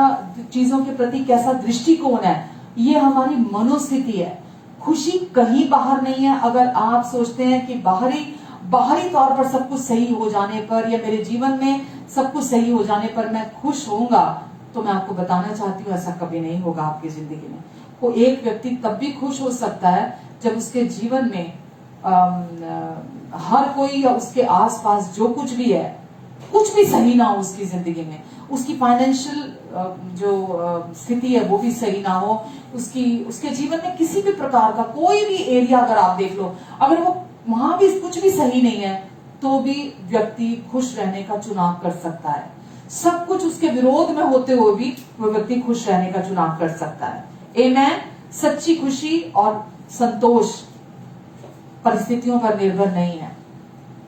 चीजों के प्रति कैसा दृष्टिकोण है, ये हमारी मनोस्थिति है। खुशी कहीं बाहर नहीं है। अगर आप सोचते हैं कि बाहरी तौर पर सब कुछ सही हो जाने पर या मेरे जीवन में सब कुछ सही हो जाने पर मैं खुश होऊंगा, तो मैं आपको बताना चाहती हूँ ऐसा कभी नहीं होगा आपकी जिंदगी में। कोई एक व्यक्ति तब भी खुश हो सकता है जब उसके जीवन में हर कोई या उसके आसपास जो कुछ भी है, कुछ भी सही ना हो उसकी जिंदगी में, उसकी फाइनेंशियल जो स्थिति है वो भी सही ना हो, उसके जीवन में किसी भी प्रकार का कोई भी एरिया अगर आप देख लो, अगर वो वहां भी कुछ भी सही नहीं है, तो भी व्यक्ति खुश रहने का चुनाव कर सकता है। सब कुछ उसके विरोध में होते हुए भी वो व्यक्ति खुश रहने का चुनाव कर सकता है। आमेन। सच्ची खुशी और संतोष परिस्थितियों पर निर्भर नहीं है।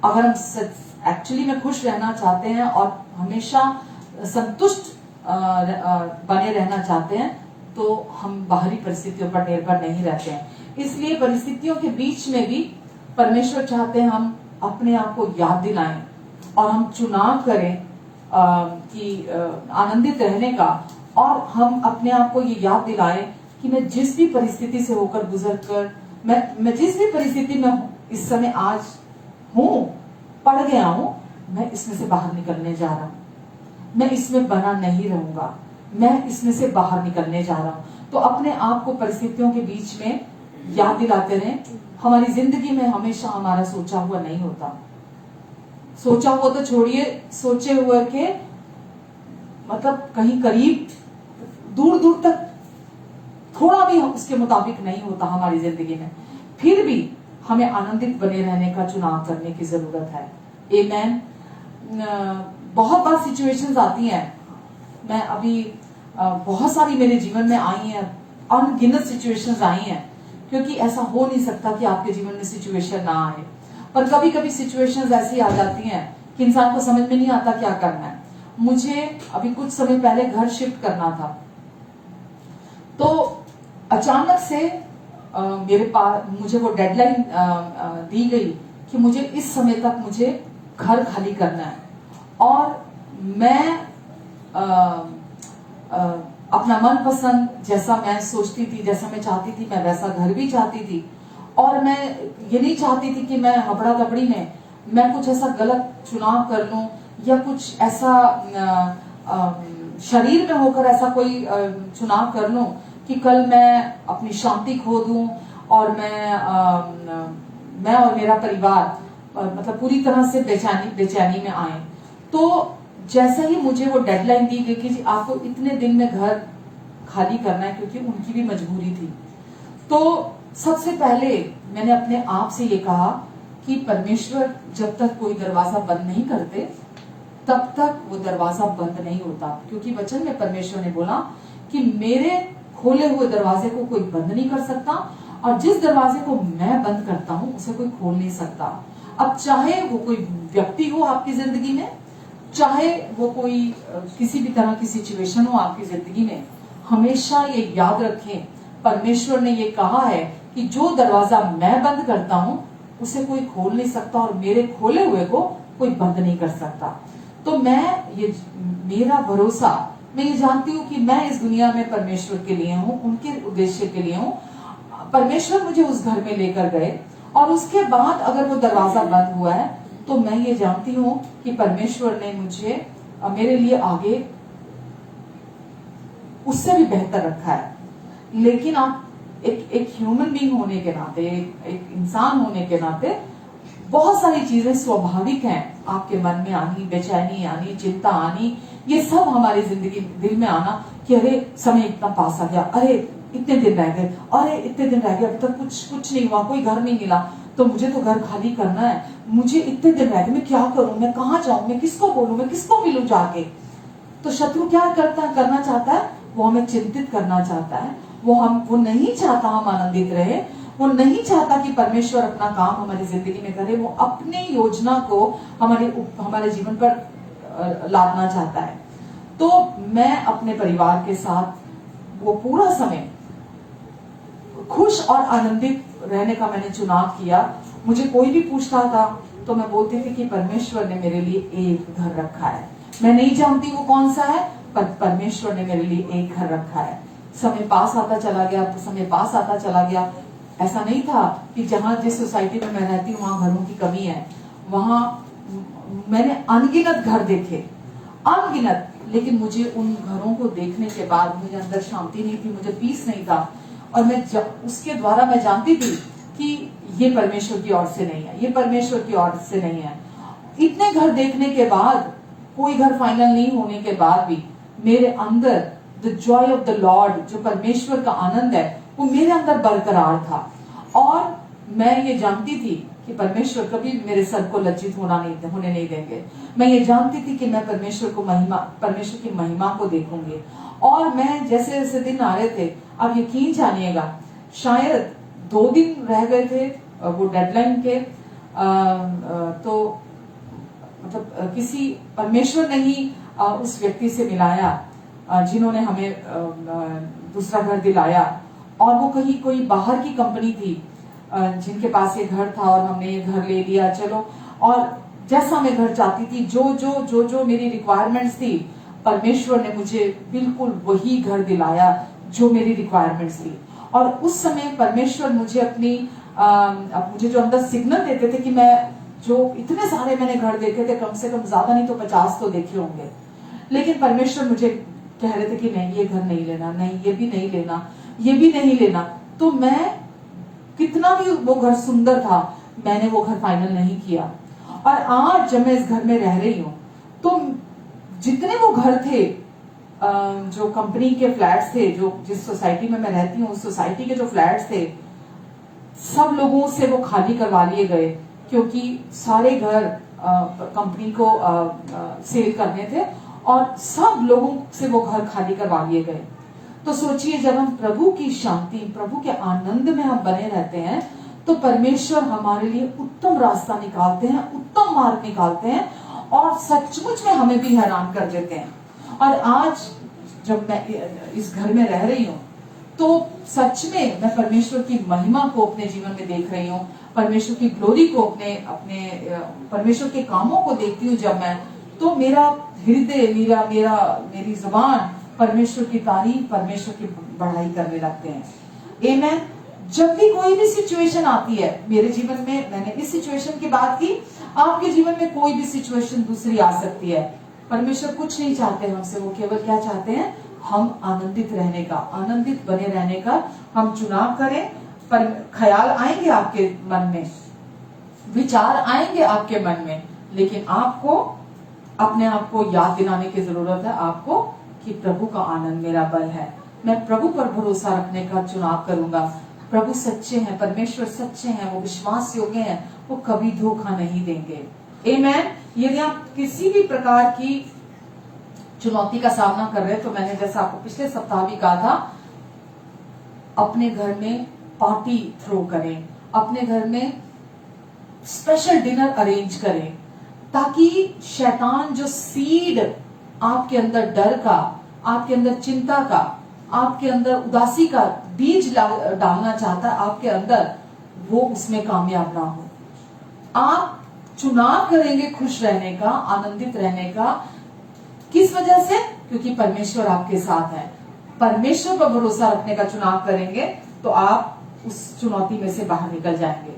अगर हम एक्चुअली में खुश रहना चाहते हैं और हमेशा संतुष्ट बने रहना चाहते हैं, तो हम बाहरी परिस्थितियों पर निर्भर नहीं रहते हैं। इसलिए परिस्थितियों के बीच में भी परमेश्वर चाहते हैं हम अपने आप को याद दिलाएं और हम चुनाव करें कि आनंदित रहने का, और हम अपने आप को ये याद दिलाएं कि मैं जिस भी परिस्थिति से होकर गुजरकर मैं जिस भी परिस्थिति में इस समय आज हूं, पड़ गया हूं, मैं इसमें से बाहर निकलने जा रहा हूं। मैं इसमें बना नहीं रहूंगा, मैं इसमें से बाहर निकलने जा रहा हूं। तो अपने आप को परिस्थितियों के बीच में याद दिलाते रहें। हमारी जिंदगी में हमेशा हमारा सोचा हुआ नहीं होता। सोचा हुआ तो छोड़िए, सोचे हुए के मतलब कहीं करीब दूर दूर तक थोड़ा भी उसके मुताबिक नहीं होता हमारी जिंदगी में। फिर भी हमें आनंदित बने रहने का चुनाव करने की जरूरत है। आमेन। बहुत बार सिचुएशंस आती हैं, मैं अभी बहुत सारी मेरे जीवन में आई हैं, अनगिनत सिचुएशंस आई हैं, क्योंकि ऐसा हो नहीं सकता कि आपके जीवन में सिचुएशन ना आए। पर कभी कभी सिचुएशंस ऐसी आ जाती हैं कि इंसान को समझ में नहीं आता क्या करना है। मुझे अभी कुछ समय पहले घर शिफ्ट करना था, तो अचानक से मेरे पास मुझे वो डेडलाइन दी गई कि मुझे इस समय तक मुझे घर खाली करना है, और मैं अपना मनपसंद जैसा मैं सोचती थी, जैसा मैं चाहती थी, मैं वैसा घर भी चाहती थी। और मैं ये नहीं चाहती थी कि मैं हबड़ा दबड़ी में मैं कुछ ऐसा गलत चुनाव कर लूं या कुछ ऐसा शरीर में होकर ऐसा कोई चुनाव कर लूं कि कल मैं अपनी शांति खो दूं और मैं और मेरा परिवार मतलब पूरी तरह से बेचैनी में आए। तो जैसा ही मुझे वो डेडलाइन दी गई कि आपको इतने दिन में घर खाली करना है, क्योंकि उनकी भी मजबूरी थी, तो सबसे पहले मैंने अपने आप से ये कहा कि परमेश्वर जब तक कोई दरवाजा बंद नहीं करते तब तक वो दरवाजा बंद नहीं होता। क्योंकि वचन में परमेश्वर ने बोला कि मेरे खोले हुए दरवाजे को कोई बंद नहीं कर सकता, और जिस दरवाजे को मैं बंद करता हूं उसे कोई खोल नहीं सकता। अब चाहे वो कोई व्यक्ति हो आपकी जिंदगी में, चाहे वो कोई किसी भी तरह की सिचुएशन हो आपकी जिंदगी में, हमेशा ये याद रखें, परमेश्वर ने ये कहा है कि जो दरवाजा मैं बंद करता हूं उसे कोई खोल नहीं सकता और मेरे खोले हुए को कोई बंद नहीं कर सकता। तो मेरा भरोसा, मैं ये जानती हूँ कि मैं इस दुनिया में परमेश्वर के लिए हूँ, उनके उद्देश्य के लिए हूँ। परमेश्वर मुझे उस घर में लेकर गए और उसके बाद अगर वो दरवाजा बंद हुआ है तो मैं ये जानती हूँ कि परमेश्वर ने मुझे मेरे लिए आगे उससे भी बेहतर रखा है। लेकिन आप एक ह्यूमन बीइंग होने के नाते, एक इंसान होने के नाते बहुत सारी चीजें स्वाभाविक हैं आपके मन में आनी, बेचैनी आनी, चिंता आनी, ये सब हमारी जिंदगी दिल में आना कि अरे समय इतना पास आ गया, अरे इतने दिन रह गए, अरे इतने दिन रह गए, अब तक कुछ नहीं हुआ, कोई घर नहीं मिला, तो मुझे तो घर खाली करना है, मुझे इतने दिन रह गए, मैं क्या करूं, मैं कहाँ जाऊं, मैं किसको बोलूं, मैं किसको मिलूं जाके। तो शत्रु क्या करना चाहता है, वो हमें चिंतित करना चाहता है। वो नहीं चाहता हम आनंदित रहे, वो नहीं चाहता कि परमेश्वर अपना काम हमारी जिंदगी में करे। वो अपनी योजना को हमारे जीवन पर लादना चाहता है। तो मैं अपने परिवार के साथ वो पूरा समय खुश और आनंदित रहने का मैंने चुनाव किया। मुझे कोई भी पूछता था तो मैं बोलती थी कि परमेश्वर ने मेरे लिए एक घर रखा है। मैं नहीं जानती वो कौन सा है, पर परमेश्वर ने मेरे लिए एक घर रखा है। समय पास आता चला गया। ऐसा नहीं था कि जहां जिस सोसाइटी में मैं रहती हूँ वहां घरों की कमी है। वहां मैंने अनगिनत घर देखे, अनगिनत, लेकिन मुझे उन घरों को देखने के बाद मुझे अंदर शांति नहीं थी, मुझे पीस नहीं था। और उसके द्वारा मैं जानती थी कि ये परमेश्वर की ओर से नहीं है, ये परमेश्वर की ओर से नहीं है। इतने घर देखने के बाद, कोई घर फाइनल नहीं होने के बाद भी मेरे अंदर the Joy of the Lord, जो परमेश्वर का आनंद है, वो मेरे अंदर बरकरार था। और मैं ये जानती थी कि परमेश्वर कभी मेरे सर को लज्जित होने नहीं देंगे। मैं ये जानती थी कि मैं परमेश्वर की महिमा को देखूंगी। और मैं जैसे जैसे दिन आ रहे थे, आप यकीन जानिएगा, शायद 2 दिन रह गए थे वो डेडलाइन के, तो मतलब किसी परमेश्वर ने ही उस व्यक्ति से मिलाया जिन्होंने हमें दूसरा घर दिलाया। और वो कहीं कोई बाहर की कंपनी थी जिनके पास ये घर था और हमने ये घर ले लिया। चलो, और जैसा मैं घर चाहती थी, जो मेरी रिक्वायरमेंट्स थी, परमेश्वर ने मुझे बिल्कुल वही घर दिलाया जो मेरी रिक्वायरमेंट्स थी। और उस समय परमेश्वर मुझे मुझे जो अंदर सिग्नल देते थे कि मैं जो इतने सारे मैंने घर देखे थे, कम से कम ज्यादा नहीं तो 50 तो देखे होंगे, लेकिन परमेश्वर मुझे कह रहे थे कि नहीं, ये घर नहीं लेना, नहीं ये भी नहीं लेना, ये भी नहीं लेना। तो मैं, कितना भी वो घर सुंदर था, मैंने वो घर फाइनल नहीं किया। और आज जब मैं इस घर में रह रही हूँ, तो जितने वो घर थे, जो कंपनी के फ्लैट्स थे, जो जिस सोसाइटी में मैं रहती हूँ उस सोसाइटी के जो फ्लैट्स थे, सब लोगों से वो खाली करवा लिए गए, क्योंकि सारे घर कंपनी को सेल करने थे और सब लोगों से वो घर खाली करवा लिए गए। तो सोचिए, जब हम प्रभु की शांति, प्रभु के आनंद में हम बने रहते हैं, तो परमेश्वर हमारे लिए उत्तम रास्ता निकालते हैं, उत्तम मार्ग निकालते हैं और सचमुच में हमें भी हैरान कर देते हैं। और आज जब मैं इस घर में रह रही हूँ, तो सच में मैं परमेश्वर की महिमा को अपने जीवन में देख रही हूँ, परमेश्वर की ग्लोरी को अपने परमेश्वर के कामों को देखती हूँ। जब मैं, तो मेरा हृदय, मेरी जुबान परमेश्वर की तारीफ, परमेश्वर की बढ़ाई करने लगते हैं। आमेन। जब भी कोई भी सिचुएशन आती है मेरे जीवन में, मैंने इस सिचुएशन की बात की, आपके जीवन में कोई भी सिचुएशन दूसरी आ सकती है। परमेश्वर कुछ नहीं चाहते हमसे, वो केवल क्या चाहते हैं, हम आनंदित रहने का, आनंदित बने रहने का हम चुनाव करें। पर ख्याल आएंगे आपके मन में, विचार आएंगे आपके मन में, लेकिन आपको अपने आप को याद दिलाने की जरूरत है आपको कि प्रभु का आनंद मेरा बल है। मैं प्रभु पर भरोसा रखने का चुनाव करूंगा। प्रभु सच्चे हैं, परमेश्वर सच्चे हैं, वो विश्वास योग्य हैं, वो कभी धोखा नहीं देंगे। आमेन। यदि आप किसी भी प्रकार की चुनौती का सामना कर रहे हैं, तो मैंने जैसा आपको पिछले सप्ताह भी कहा था, अपने घर में पार्टी थ्रो करें, अपने घर में स्पेशल डिनर अरेंज करें, ताकि शैतान जो सीड आपके अंदर डर का, आपके अंदर चिंता का, आपके अंदर उदासी का बीज डालना चाहता है आपके अंदर, वो उसमें कामयाब ना हो। आप चुनाव करेंगे खुश रहने का, आनंदित रहने का। किस वजह से? क्योंकि परमेश्वर आपके साथ है। परमेश्वर पर भरोसा रखने का चुनाव करेंगे तो आप उस चुनौती में से बाहर निकल जाएंगे।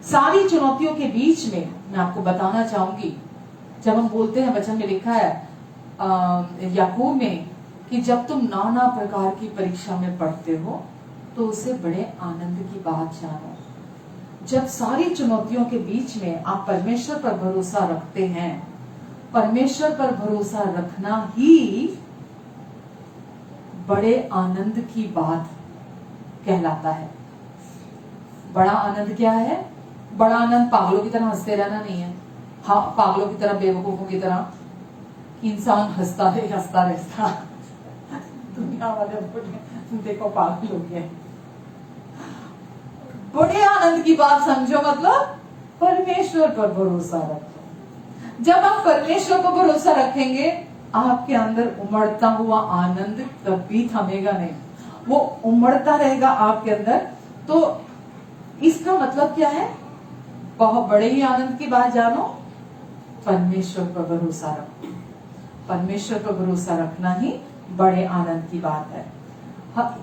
सारी चुनौतियों के बीच में मैं आपको बताना चाहूंगी, जब हम बोलते हैं, वचन में लिखा है याकूब में कि जब तुम नाना प्रकार की परीक्षा में पढ़ते हो तो उसे बड़े आनंद की बात जानो। जब सारी चुनौतियों के बीच में आप परमेश्वर पर भरोसा रखते हैं, परमेश्वर पर भरोसा रखना ही बड़े आनंद की बात कहलाता है। बड़ा आनंद क्या है? बड़ा आनंद पागलों की तरह हंसते रहना नहीं है। हाँ, पागलों की तरह, बेवकूफों की तरह इंसान हंसता रहता दुनिया वाले बोले देखो पागल हो गए। बड़े आनंद की बात समझो, मतलब परमेश्वर पर भरोसा रखो। जब आप परमेश्वर पर भरोसा रखेंगे, आपके अंदर उमड़ता हुआ आनंद कभी थमेगा नहीं, वो उमड़ता रहेगा आपके अंदर। तो इसका मतलब क्या है? बहुत बड़े ही आनंद की बात जानो, परमेश्वर पर भरोसा रखो। परमेश्वर पर भरोसा रखना ही बड़े आनंद की बात है। हाँ,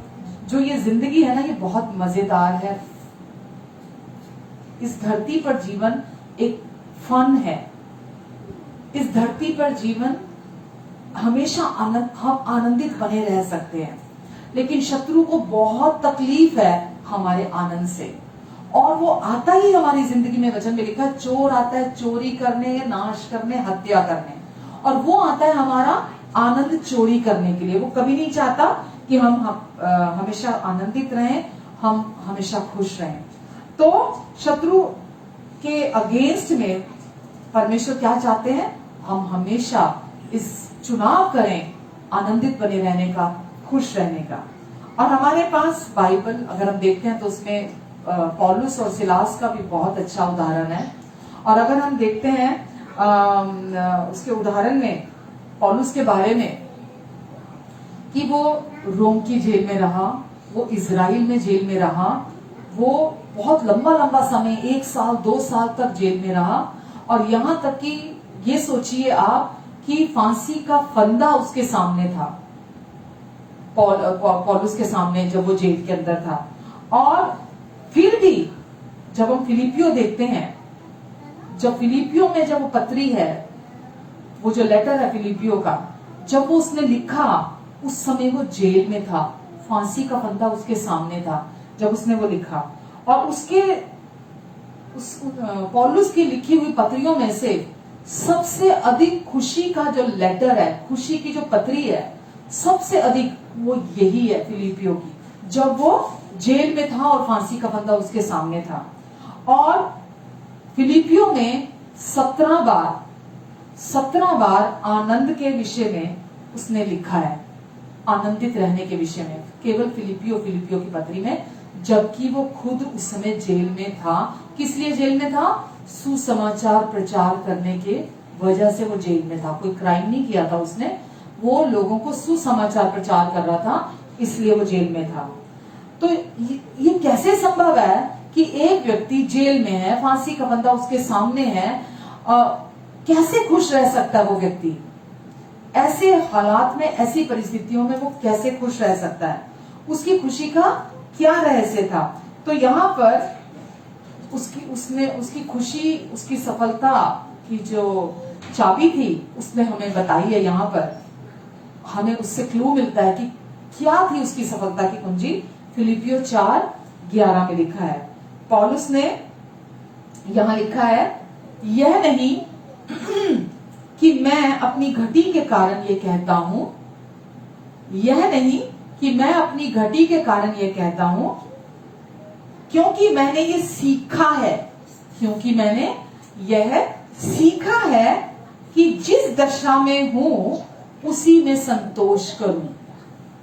जो ये जिंदगी है ना, ये बहुत मजेदार है। इस धरती पर जीवन एक फन है। इस धरती पर जीवन हमेशा हम आनंदित बने रह सकते हैं, लेकिन शत्रु को बहुत तकलीफ है हमारे आनंद से, और वो आता ही हमारी जिंदगी में, वचन में लिखा है, चोर आता है चोरी करने, नाश करने, हत्या करने, और वो आता है हमारा आनंद चोरी करने के लिए। वो कभी नहीं चाहता कि हम हमेशा आनंदित रहें, हम हमेशा खुश रहें। तो शत्रु के अगेंस्ट में परमेश्वर क्या चाहते हैं? हम हमेशा इस चुनाव करें आनंदित बने रहने का, खुश रहने का। और हमारे पास बाइबल अगर हम देखते हैं तो उसमें पौलुस और सिलास का भी बहुत अच्छा उदाहरण है। और अगर हम देखते हैं उसके उदाहरण में पौलुस के बारे में कि वो रोम की जेल में रहा, वो इजराइल में जेल में रहा, वो बहुत लंबा लंबा समय 1 साल 2 साल तक जेल में रहा। और यहां तक कि ये सोचिए आप कि फांसी का फंदा उसके सामने था, पौलुस के सामने, जब वो जेल के अंदर था। और फिर भी जब हम फिलिपियो देखते हैं, जब फिलिपियो में जब वो पत्री है, वो जो लेटर है फिलिपियो का, जब वो उसने लिखा, उस समय वो जेल में था, फांसी का फंदा उसके सामने था जब उसने वो लिखा। और पौलुस की लिखी हुई पत्रियों में से सबसे अधिक खुशी का जो लेटर है, खुशी की जो पत्री है, सबसे अधिक वो यही है फिलिपियो की, जब वो जेल में था और फांसी का फंदा उसके सामने था। और फिलिपियो में 17 बार आनंद के विषय में उसने लिखा है, आनंदित रहने के विषय में, केवल फिलिपियो की पत्री में, जबकि वो खुद उस समय जेल में था। किस लिए जेल में था? सुसमाचार प्रचार करने के वजह से वो जेल में था। कोई क्राइम नहीं किया था उसने, वो लोगों को सुसमाचार प्रचार कर रहा था, इसलिए वो जेल में था। तो ये कैसे संभव है कि एक व्यक्ति जेल में है, फांसी का फंदा उसके सामने है, कैसे खुश रह सकता है वो व्यक्ति? ऐसे हालात में, ऐसी परिस्थितियों में वो कैसे खुश रह सकता है? उसकी खुशी का क्या रहस्य था? तो यहाँ पर उसकी खुशी, उसकी सफलता की जो चाबी थी, उसने हमें बताई है। यहाँ पर हमें उससे क्लू मिलता है कि क्या थी उसकी सफलता की कुंजी। फिलिपियो 4:11 में लिखा है, पौलुस ने यहां लिखा है, यह नहीं कि मैं अपनी घटी के कारण ये कहता हूं, यह नहीं कि मैं अपनी घटी के कारण ये कहता हूं, क्योंकि मैंने ये सीखा है, क्योंकि मैंने यह सीखा है कि जिस दशा में हूं उसी में संतोष करूं।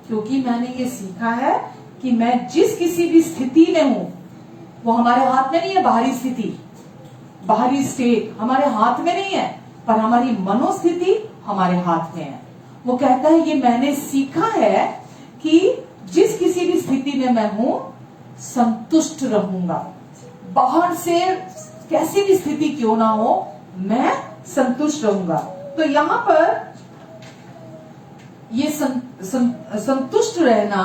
क्योंकि मैंने ये सीखा है कि मैं जिस किसी भी स्थिति में हूं, वो हमारे हाथ में नहीं है, बाहरी स्थिति, बाहरी स्टेट हमारे हाथ में नहीं है, पर हमारी मनोस्थिति हमारे हाथ में है। वो कहता है ये मैंने सीखा है कि जिस किसी भी स्थिति में मैं हूं संतुष्ट रहूंगा। बाहर से कैसी भी स्थिति क्यों ना हो, मैं संतुष्ट रहूंगा। तो यहां पर ये संतुष्ट रहना,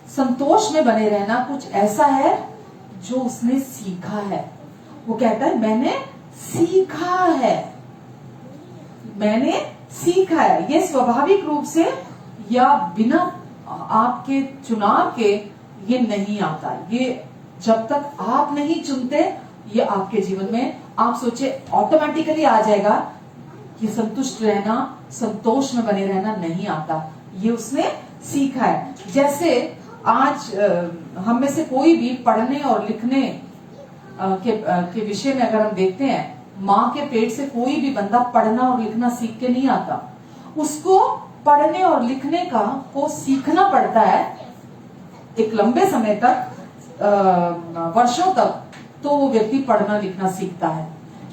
संतोष में बने रहना कुछ ऐसा है जो उसने सीखा है। वो कहता है मैंने सीखा है, मैंने सीखा है। ये स्वाभाविक रूप से या बिना आपके चुनाव के ये नहीं आता। ये जब तक आप नहीं चुनते, ये आपके जीवन में आप सोचे ऑटोमेटिकली आ जाएगा। ये संतुष्ट रहना, संतोष में बने रहना नहीं आता, ये उसने सीखा है। जैसे आज हम में से कोई भी पढ़ने और लिखने के विषय में अगर हम देखते हैं, माँ के पेट से कोई भी बंदा पढ़ना और लिखना सीख के नहीं आता। उसको पढ़ने और लिखने को सीखना पड़ता है एक लंबे समय तक, वर्षों तक, तो वो व्यक्ति पढ़ना लिखना सीखता है।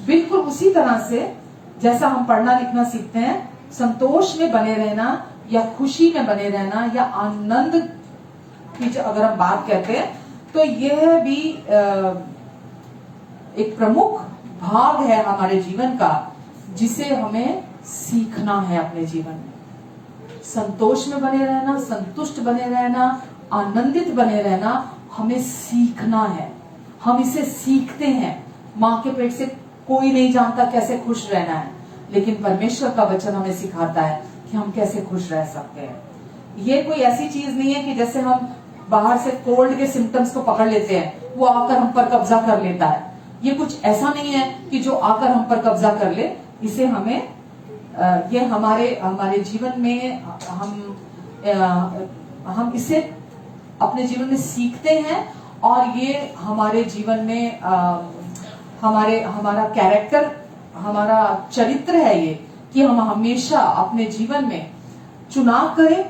बिल्कुल उसी तरह से जैसा हम पढ़ना लिखना सीखते हैं, संतोष में बने रहना या खुशी में बने रहना या आनंद की अगर हम बात करते हैं, तो यह भी एक प्रमुख भाग है हमारे जीवन का, जिसे हमें सीखना है अपने जीवन में। संतोष में बने रहना, संतुष्ट बने रहना, आनंदित बने रहना हमें सीखना है। हम इसे सीखते हैं। माँ के पेट से कोई नहीं जानता कैसे खुश रहना है, लेकिन परमेश्वर का वचन हमें सिखाता है कि हम कैसे खुश रह सकते हैं। ये कोई ऐसी चीज नहीं है कि जैसे हम बाहर से कोल्ड के सिम्टम्स को पकड़ लेते हैं, वो आकर हम पर कब्जा कर लेता है। ये कुछ ऐसा नहीं है कि जो आकर हम पर कब्जा कर ले। इसे हमें ये हमारे जीवन में हम इसे अपने जीवन में सीखते हैं, और ये हमारे जीवन में हमारा कैरेक्टर, हमारा चरित्र है ये, कि हम हमेशा अपने जीवन में चुनाव करें।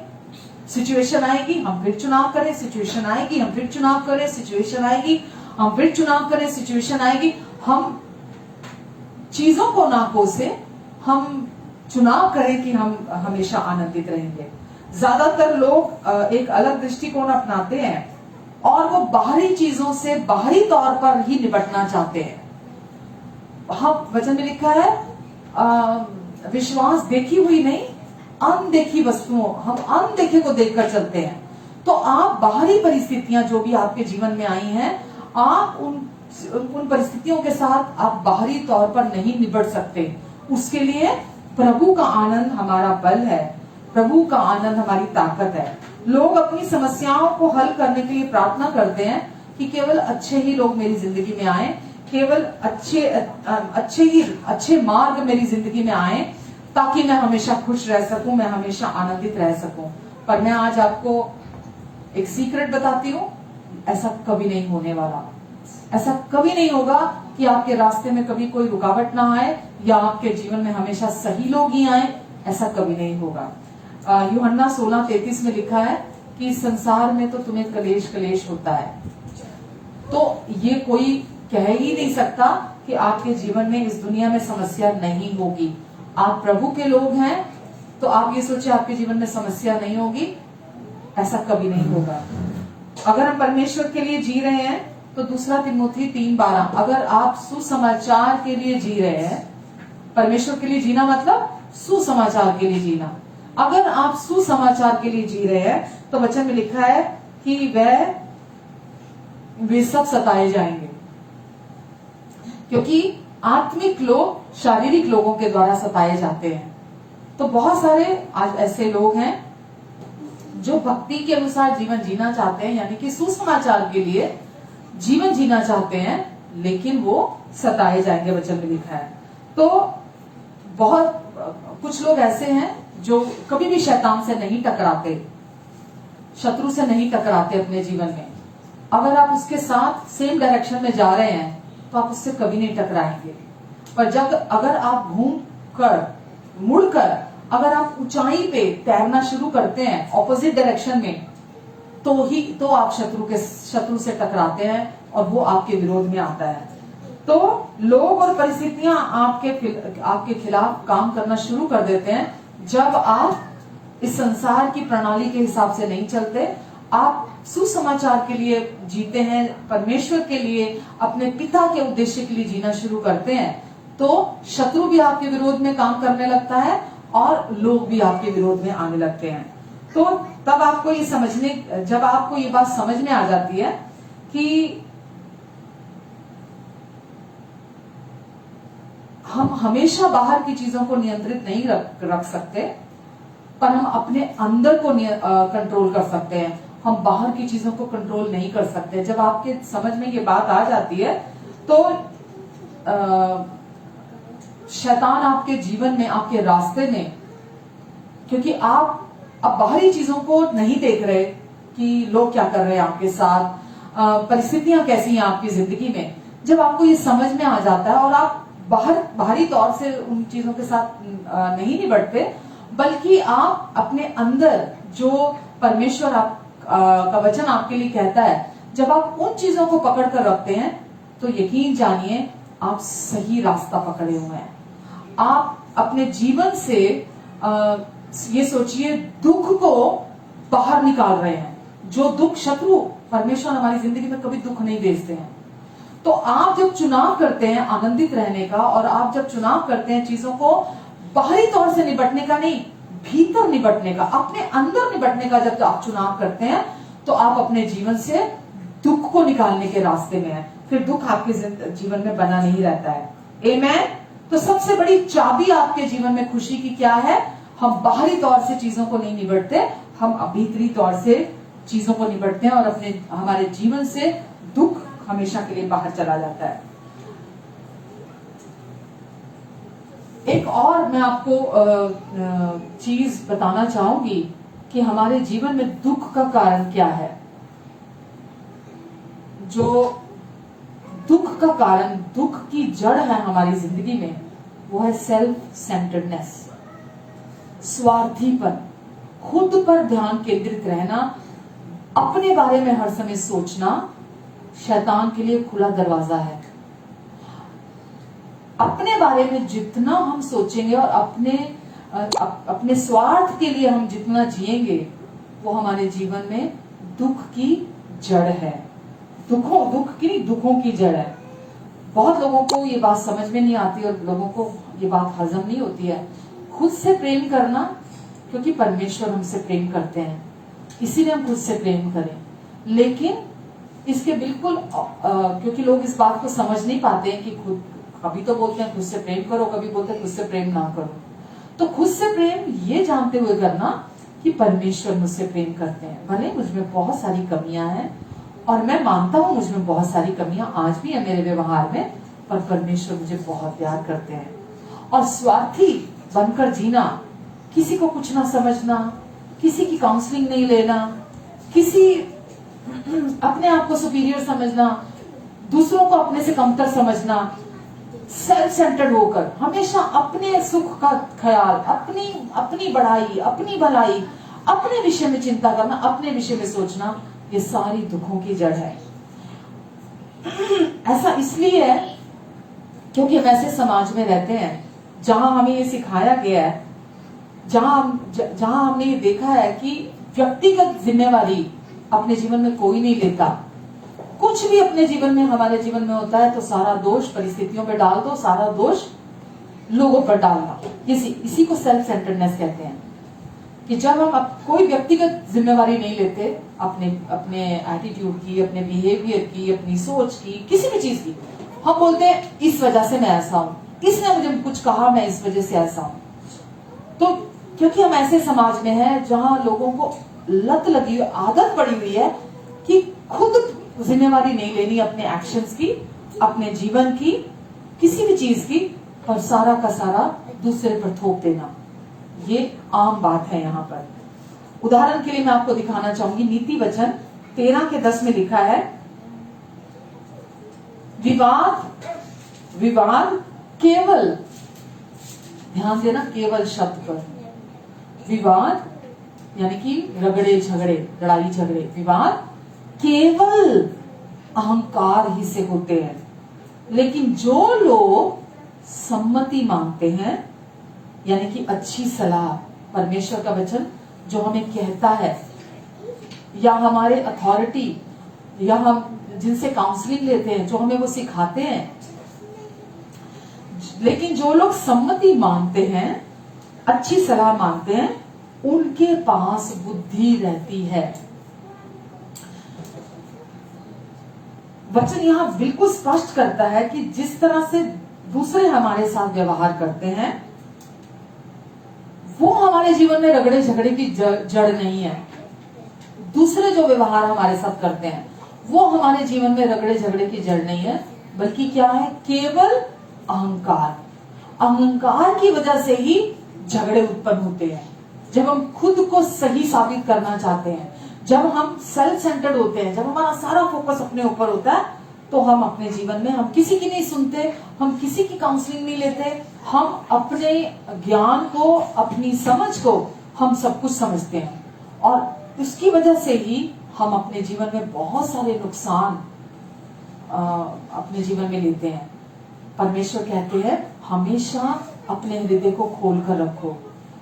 सिचुएशन आएगी हम फिर चुनाव करें, सिचुएशन आएगी हम फिर चुनाव करें, सिचुएशन आएगी हम फिर चुनाव करें, सिचुएशन आएगी। हम चीजों को ना कोसे, हम चुनाव करें कि हम हमेशा आनंदित रहेंगे। ज्यादातर लोग एक अलग दृष्टिकोण अपनाते हैं और वो बाहरी चीजों से बाहरी तौर पर ही निपटना चाहते हैं। हम वचन में लिखा है विश्वास देखी हुई नहीं, अनदेखी वस्तुओं, हम अनदेखे को देखकर चलते हैं। तो आप बाहरी परिस्थितियां जो भी आपके जीवन में आई हैं, आप उन परिस्थितियों के साथ आप बाहरी तौर पर नहीं निपट सकते। उसके लिए प्रभु का आनंद हमारा बल है, प्रभु का आनंद हमारी ताकत है। लोग अपनी समस्याओं को हल करने के लिए प्रार्थना करते हैं कि केवल अच्छे ही लोग मेरी जिंदगी में आए, केवल अच्छे मार्ग मेरी जिंदगी में आए, ताकि मैं हमेशा खुश रह सकूं, मैं हमेशा आनंदित रह सकूं। पर मैं आज आपको एक सीक्रेट बताती हूँ, ऐसा कभी नहीं होने वाला। ऐसा कभी नहीं होगा कि आपके रास्ते में कभी कोई रुकावट ना आए या आपके जीवन में हमेशा सही लोग ही आए, ऐसा कभी नहीं होगा। यूहन्ना 16:33 में लिखा है कि संसार में तो तुम्हें कलेश कलेश होता है। तो ये कोई कह ही नहीं सकता कि आपके जीवन में, इस दुनिया में समस्या नहीं होगी। आप प्रभु के लोग हैं तो आप ये सोचे आपके जीवन में समस्या नहीं होगी, ऐसा कभी नहीं होगा। अगर हम परमेश्वर के लिए जी रहे हैं तो 2 तिमोथी 3:12, अगर आप सुसमाचार के लिए जी रहे हैं, परमेश्वर के लिए जीना मतलब सुसमाचार के लिए जीना। अगर आप सुसमाचार के लिए जी रहे हैं तो वचन में लिखा है कि वे सब सताए जाएंगे, क्योंकि आत्मिक लोग शारीरिक लोगों के द्वारा सताए जाते हैं। तो बहुत सारे आज ऐसे लोग हैं जो भक्ति के अनुसार जीवन जीना चाहते हैं, यानी कि सुसमाचार के लिए जीवन जीना चाहते हैं, लेकिन वो सताए जाएंगे, वचन में लिखा है। तो बहुत कुछ लोग ऐसे हैं जो कभी भी शैतान से नहीं टकराते, शत्रु से नहीं टकराते अपने जीवन में। अगर आप उसके साथ सेम डायरेक्शन में जा रहे हैं तो आप उससे कभी नहीं टकराएंगे। पर अगर आप मुड़कर अगर आप ऊंचाई पे तैरना शुरू करते हैं ऑपोजिट डायरेक्शन में, तो आप शत्रु से टकराते हैं और वो आपके विरोध में आता है। तो लोग और परिस्थितियां आपके खिलाफ काम करना शुरू कर देते हैं जब आप इस संसार की प्रणाली के हिसाब से नहीं चलते। आप सुसमाचार के लिए जीते हैं, परमेश्वर के लिए, अपने पिता के उद्देश्य के लिए जीना शुरू करते हैं, तो शत्रु भी आपके विरोध में काम करने लगता है और लोग भी आपके विरोध में आने लगते हैं। तो तब आपको ये जब आपको ये बात समझ में आ जाती है कि हम हमेशा बाहर की चीजों को नियंत्रित नहीं रख सकते, पर हम अपने अंदर को कंट्रोल कर सकते हैं, हम बाहर की चीजों को कंट्रोल नहीं कर सकते। जब आपके समझ में ये बात आ जाती है तो शैतान आपके जीवन में, आपके रास्ते में, क्योंकि आप अब बाहरी चीजों को नहीं देख रहे कि लोग क्या कर रहे हैं आपके साथ, परिस्थितियां कैसी हैं आपकी जिंदगी में, जब आपको ये समझ में आ जाता है और आप बाहरी तौर से उन चीजों के साथ नहीं निपटते, बल्कि आप अपने अंदर जो परमेश्वर का वचन आपके लिए कहता है, जब आप उन चीजों को पकड़ कर रखते हैं तो यकीन जानिए आप सही रास्ता पकड़े हुए हैं। आप अपने जीवन से ये सोचिए दुख को बाहर निकाल रहे हैं। जो दुख शत्रु, परमेश्वर हमारी जिंदगी में कभी दुख नहीं भेजते हैं। तो आप जब चुनाव करते हैं आनंदित रहने का, और आप जब चुनाव करते हैं चीजों को बाहरी तौर से निपटने का नहीं, भीतर निपटने का, अपने अंदर निपटने का जब आप चुनाव करते हैं, तो आप अपने जीवन से दुख को निकालने के रास्ते में हैं। फिर दुख आपके जीवन में बना नहीं रहता है। आमीन। तो सबसे बड़ी चाबी आपके जीवन में खुशी की क्या है? हम बाहरी तौर से चीजों को नहीं निपटते, हम भीतरी तौर से चीजों को निपटते हैं और हमारे जीवन से दुख हमेशा के लिए बाहर चला जाता है। एक और मैं आपको चीज बताना चाहूंगी कि हमारे जीवन में दुख का कारण क्या है। जो दुख का कारण, दुख की जड़ है हमारी जिंदगी में, वो है सेल्फ सेंटर्डनेस, स्वार्थीपन, खुद पर ध्यान केंद्रित रहना, अपने बारे में हर समय सोचना शैतान के लिए खुला दरवाजा है। अपने बारे में जितना हम सोचेंगे और अपने स्वार्थ के लिए हम जितना जिएंगे, वो हमारे जीवन में दुख की जड़ है। दुखों की जड़ है। बहुत लोगों को ये बात समझ में नहीं आती और लोगों को ये बात हजम नहीं होती है। खुद से प्रेम करना, क्योंकि परमेश्वर हमसे प्रेम करते हैं, इसीलिए हम खुद से प्रेम करें। लेकिन इसके बिल्कुल क्योंकि लोग इस बात को समझ नहीं पाते हैं कि खुद, कभी तो बोलते हैं खुद से प्रेम करो, कभी बोलते हैं खुद से प्रेम ना करो। तो खुद से प्रेम ये जानते हुए करना कि परमेश्वर मुझसे प्रेम करते हैं। भले मुझमें बहुत सारी कमियां हैं और मैं मानता हूं मुझमें बहुत सारी कमियां आज भी है मेरे व्यवहार में, पर परमेश्वर मुझे बहुत प्यार करते हैं। और स्वार्थी बनकर जीना, किसी को कुछ ना समझना, किसी की काउंसलिंग नहीं लेना, अपने आप को सुपीरियर समझना, दूसरों को अपने से कमतर समझना, सेल्फ सेंटर्ड होकर हमेशा अपने सुख का ख्याल, अपनी बढ़ाई, अपनी भलाई, अपने विषय में चिंता करना, अपने विषय में सोचना, ये सारी दुखों की जड़ है। ऐसा इसलिए है क्योंकि हम ऐसे समाज में रहते हैं जहां हमें ये सिखाया गया है, जहां हमने ये देखा है कि व्यक्तिगत जिम्मेवारी अपने जीवन में कोई नहीं लेता। कुछ भी अपने जीवन में, हमारे जीवन में होता है तो सारा दोष परिस्थितियों पे डाल दो, सारा दोष लोगों पर डालना, इसी को सेल्फ सेंटर्डनेस कहते हैं। कि जब हम कोई व्यक्तिगत जिम्मेवारी नहीं लेते अपने एटीट्यूड की, अपने बिहेवियर की, अपनी सोच की, किसी भी चीज की, हम बोलते हैं इस वजह से मैं ऐसा हूं, इसने मुझे कुछ कहा मैं इस वजह से ऐसा हूं। तो क्योंकि हम ऐसे समाज में हैं जहां लोगों को लत लगी, आदत पड़ी हुई है कि खुद जिम्मेवारी नहीं लेनी अपने एक्शंस की, अपने जीवन की, किसी भी चीज की, और सारा का सारा दूसरे पर थोप देना। ये आम बात है यहाँ पर। उदाहरण के लिए मैं आपको दिखाना चाहूंगी, नीति वचन 13:10 में लिखा है, विवाद केवल, ध्यान देना, केवल शब्द पर, विवाद यानी कि रगड़े झगड़े, लड़ाई झगड़े, विवाद केवल अहंकार ही से होते हैं। लेकिन जो लोग सम्मति मांगते हैं, यानी कि अच्छी सलाह, परमेश्वर का वचन जो हमें कहता है या हमारे अथॉरिटी या हम जिनसे काउंसलिंग लेते हैं, जो हमें वो सिखाते हैं। लेकिन जो लोग सम्मति मानते हैं, अच्छी सलाह मानते हैं, उनके पास बुद्धि रहती है। वचन यहां बिल्कुल स्पष्ट करता है कि जिस तरह से दूसरे हमारे साथ व्यवहार करते हैं, वो हमारे जीवन में रगड़े झगड़े की जड़ नहीं है। दूसरे जो व्यवहार हमारे साथ करते हैं, वो हमारे जीवन में रगड़े झगड़े की जड़ नहीं है, बल्कि क्या है? केवल अहंकार। अहंकार की वजह से ही झगड़े उत्पन्न होते हैं। जब हम खुद को सही साबित करना चाहते हैं, जब हम सेल्फ सेंटर्ड होते हैं, जब हमारा सारा फोकस अपने ऊपर होता है, तो हम अपने जीवन में हम किसी की नहीं सुनते, हम किसी की काउंसलिंग नहीं लेते, हम अपने ज्ञान को, अपनी समझ को हम सब कुछ समझते हैं, और उसकी वजह से ही हम अपने जीवन में बहुत सारे नुकसान अपने जीवन में लेते हैं। परमेश्वर कहते हैं हमेशा अपने हृदय को खोल कर रखो।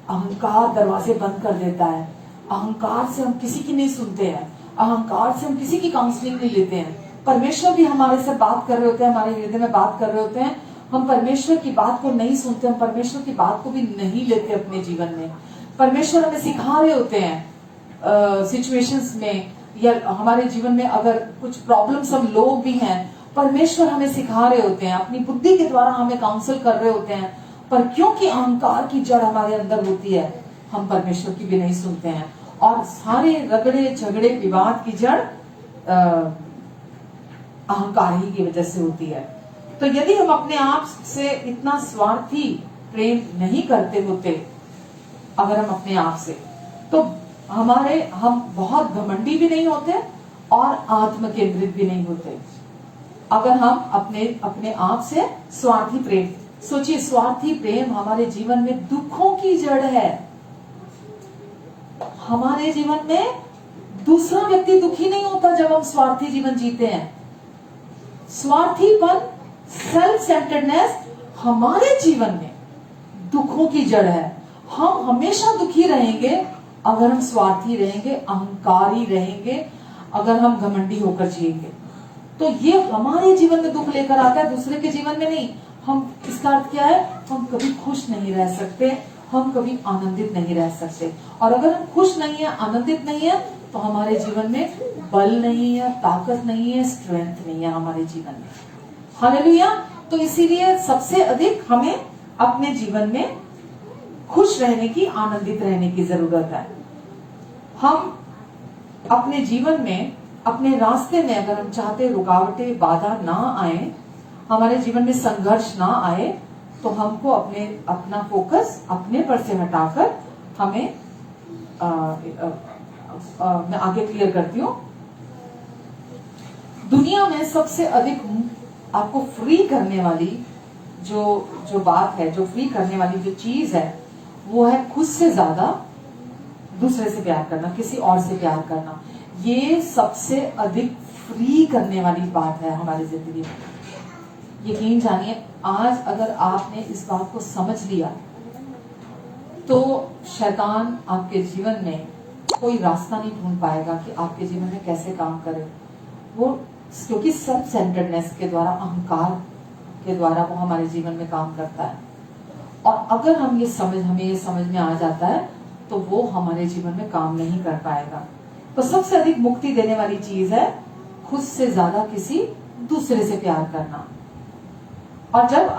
अहंकार दरवाजे बंद कर देता है। अहंकार से हम किसी की नहीं सुनते हैं, अहंकार से हम किसी की काउंसलिंग नहीं लेते हैं। परमेश्वर भी हमारे से बात कर रहे होते हैं, हमारे हृदय में बात कर रहे होते हैं, हम परमेश्वर की बात को नहीं सुनते, हम परमेश्वर की बात को भी नहीं लेते अपने जीवन में। परमेश्वर हमें सिखा रहे होते हैं सिचुएशंस में, या हमारे जीवन में अगर कुछ प्रॉब्लम्स हम लोग भी हैं, परमेश्वर हमें सिखा रहे होते हैं, अपनी बुद्धि के द्वारा हमें काउंसल कर रहे होते हैं, पर क्योंकि अहंकार की जड़ हमारे अंदर होती है, हम परमेश्वर की भी नहीं सुनते हैं, और सारे रगड़े झगड़े विवाद की जड़ अहंकार ही की वजह से होती है। तो यदि हम अपने आप से इतना स्वार्थी प्रेम नहीं करते होते, अगर हम अपने आप से, तो हम बहुत घमंडी भी नहीं होते और आत्म केंद्रित भी नहीं होते। अगर हम अपने आप से स्वार्थी प्रेम, सोचिए, स्वार्थी प्रेम हमारे जीवन में दुखों की जड़ है। हमारे जीवन में दूसरा व्यक्ति दुखी नहीं होता जब हम स्वार्थी जीवन जीते हैं। स्वार्थीपन, सेल्फ सेंटर्डनेस हमारे जीवन में दुखों की जड़ है। हम हमेशा दुखी रहेंगे अगर हम स्वार्थी रहेंगे, अहंकारी रहेंगे, अगर हम घमंडी होकर जिएंगे। तो ये हमारे जीवन में दुख लेकर आता है, दूसरे के जीवन में नहीं। हम, इसका अर्थ क्या है? हम कभी खुश नहीं रह सकते, हम कभी आनंदित नहीं रह सकते। और अगर हम खुश नहीं है, आनंदित नहीं है, तो हमारे जीवन में बल नहीं है, ताकत नहीं है, स्ट्रेंथ नहीं है हमारे जीवन में। हालेलुया। तो इसीलिए सबसे अधिक हमें अपने जीवन में खुश रहने की, आनंदित रहने की जरूरत है। हम अपने जीवन में, अपने रास्ते में अगर हम चाहते रुकावटें, बाधा ना आए, हमारे जीवन में संघर्ष ना आए, तो हमको अपना फोकस अपने पर से हटाकर हमें मैं आगे क्लियर करती हूँ। दुनिया में सबसे अधिक आपको फ्री करने वाली जो बात है, जो फ्री करने वाली जो चीज है, वो है खुद से ज्यादा दूसरे से प्यार करना, किसी और से प्यार करना। ये सबसे अधिक फ्री करने वाली बात है हमारी जिंदगी में। यकीन जानिए, आज अगर आपने इस बात को समझ लिया, तो शैतान आपके जीवन में कोई रास्ता नहीं ढूंढ पाएगा कि आपके जीवन में कैसे काम करे। वो क्योंकि सेल्फ सेंटर्डनेस के द्वारा, अहंकार के द्वारा वो हमारे जीवन में काम करता है। और अगर हमें ये समझ में आ जाता है, तो वो हमारे जीवन में काम नहीं कर पाएगा। तो सबसे अधिक मुक्ति देने वाली चीज है खुद से ज्यादा किसी दूसरे से प्यार करना। और जब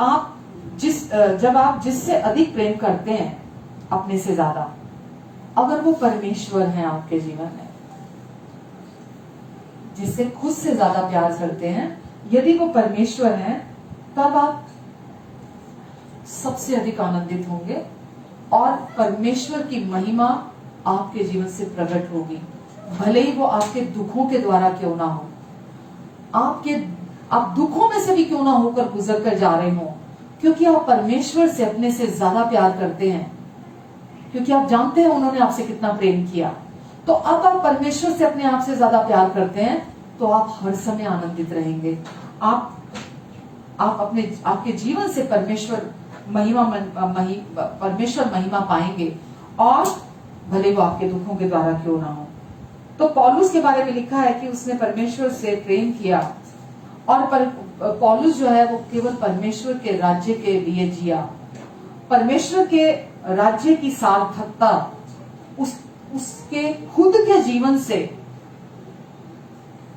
आप जिससे अधिक प्रेम करते हैं, अपने से ज्यादा, अगर वो परमेश्वर है आपके जीवन में, जिससे खुद से ज्यादा प्यार करते हैं, यदि वो परमेश्वर है, तब आप सबसे अधिक आनंदित होंगे और परमेश्वर की महिमा आपके जीवन से प्रकट होगी। भले ही वो आपके दुखों के द्वारा क्यों ना हो, आप दुखों में से भी क्यों ना होकर गुजर कर जा रहे हो, क्योंकि आप परमेश्वर से अपने से ज्यादा प्यार करते हैं, क्योंकि आप जानते हैं उन्होंने आपसे कितना प्रेम किया। तो अब आप परमेश्वर से अपने आप से ज्यादा प्यार करते हैं, तो आप हर समय आनंदित रहेंगे। आप आपके जीवन से परमेश्वर महिमा पाएंगे, और भले वो आपके दुखों के द्वारा क्यों ना हो। तो पौलुस के बारे में लिखा है कि उसने परमेश्वर से प्रेम किया और पौलुस जो है वो केवल परमेश्वर के राज्य के लिए जिया। परमेश्वर के राज्य की सार्थकता उसके खुद के जीवन से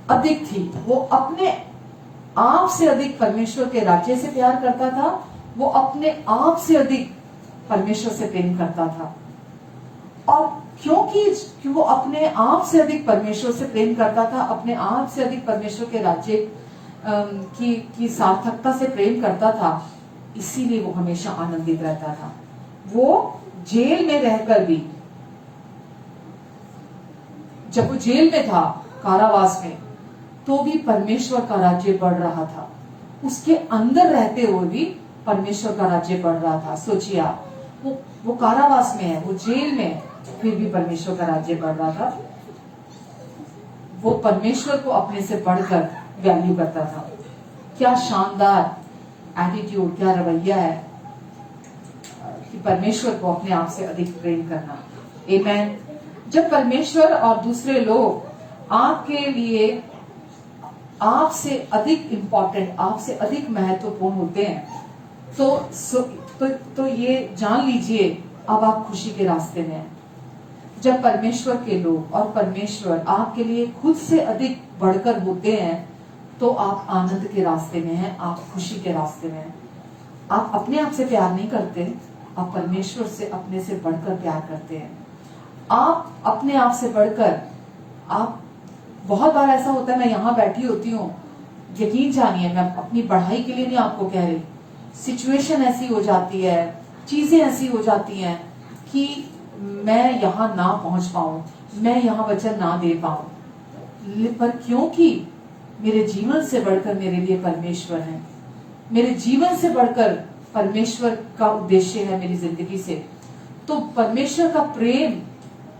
अधिक थी। वो अपने आप से अधिक परमेश्वर के राज्य से प्यार करता था, वो अपने आप से अधिक परमेश्वर से प्रेम करता था। और क्योंकि वो अपने आप से अधिक परमेश्वर से प्रेम करता था, अपने आप से अधिक परमेश्वर के राज्य की सार्थकता से प्रेम करता था, इसीलिए वो हमेशा आनंदित रहता था। वो जेल में रहकर भी, जब वो जेल में था, कारावास में, तो भी परमेश्वर का राज्य बढ़ रहा था। उसके अंदर रहते हुए भी परमेश्वर का राज्य बढ़ रहा था। सोचिए आप, वो कारावास में है, वो जेल में है, फिर भी परमेश्वर का राज्य बढ़ रहा था। वो परमेश्वर को अपने से बढ़कर वैल्यू करता था। क्या शानदार एटीट्यूड, क्या रवैया है कि परमेश्वर को अपने आप से अधिक प्रेम करना। आमीन। जब परमेश्वर और दूसरे लोग आपके लिए आपसे अधिक इंपॉर्टेंट, आपसे अधिक महत्वपूर्ण होते हैं, तो ये जान लीजिए अब आप खुशी के रास्ते में हैं। जब परमेश्वर के लोग और परमेश्वर आपके लिए खुद से अधिक बढ़कर होते हैं, तो आप आनंद के रास्ते में हैं, आप खुशी के रास्ते में हैं। आप अपने आप से प्यार नहीं करते, आप परमेश्वर से अपने से बढ़कर प्यार करते हैं। आप अपने आप से बढ़कर, आप बहुत बार ऐसा होता है, मैं यहाँ बैठी होती हूँ, यकीन जानिए मैं अपनी पढ़ाई के लिए नहीं आपको कह रही, सिचुएशन ऐसी हो जाती है, चीजें ऐसी हो जाती हैं कि मैं यहाँ ना पहुंच पाऊं, मैं यहाँ वचन ना दे पाऊं, पर क्योंकि मेरे जीवन से बढ़कर मेरे लिए परमेश्वर है, मेरे जीवन से बढ़कर परमेश्वर का उद्देश्य है मेरी जिंदगी से, तो परमेश्वर का प्रेम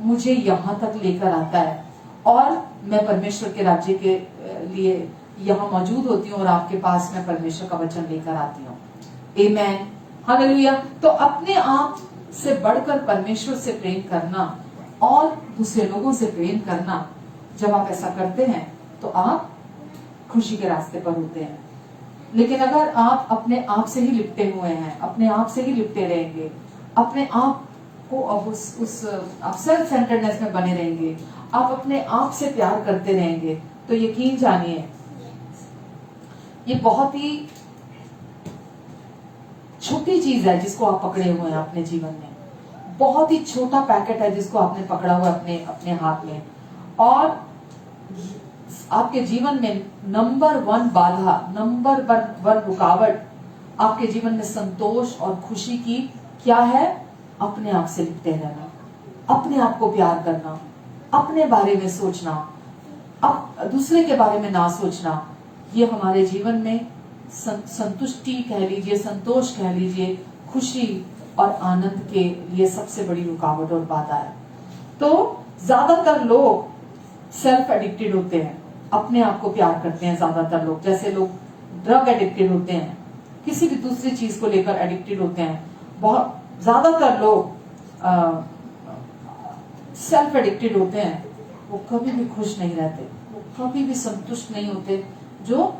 मुझे यहाँ तक लेकर आता है और मैं परमेश्वर के राज्य के लिए यहाँ मौजूद होती हूँ और आपके पास मैं परमेश्वर का वचन लेकर आती हूँ। आमीन, हालेलुया। तो अपने आप से बढ़कर परमेश्वर से प्रेम करना और दूसरे लोगों से प्रेम करना, जब आप ऐसा करते हैं तो आप खुशी के रास्ते पर होते हैं। लेकिन अगर आप अपने आप से ही लिपटे हुए हैं, अपने आप से ही लिपटे रहेंगे, अपने आप को अब उस सेल्फ सेंटर्डनेस में बने रहेंगे, आप अपने आप से प्यार करते रहेंगे, तो यकीन जानिए ये बहुत ही छोटी चीज है जिसको आप पकड़े हुए हैं अपने जीवन में। बहुत ही छोटा पैकेट है जिसको आपने पकड़ा हुआ अपने अपने हाथ में। और आपके जीवन में नंबर 1 बाधा, नंबर 1 रुकावट आपके जीवन में संतोष और खुशी की क्या है? अपने आप से लिपटे रहना, अपने आप को प्यार करना, अपने बारे में सोचना, अब दूसरे के बारे में ना सोचना। ये हमारे जीवन में संतुष्टि कह लीजिए, संतोष कह लीजिए, खुशी और आनंद के लिए सबसे बड़ी रुकावट और बाधा है। तो ज्यादातर लोग सेल्फ एडिक्टेड होते हैं, अपने आप को प्यार करते हैं। ज्यादातर लोग, जैसे लोग ड्रग एडिक्टेड होते हैं, किसी भी दूसरी चीज को लेकर एडिक्टेड होते हैं, बहुत ज्यादातर लोग सेल्फ एडिक्टेड होते हैं। वो कभी भी खुश नहीं रहते, वो कभी भी संतुष्ट नहीं होते। जो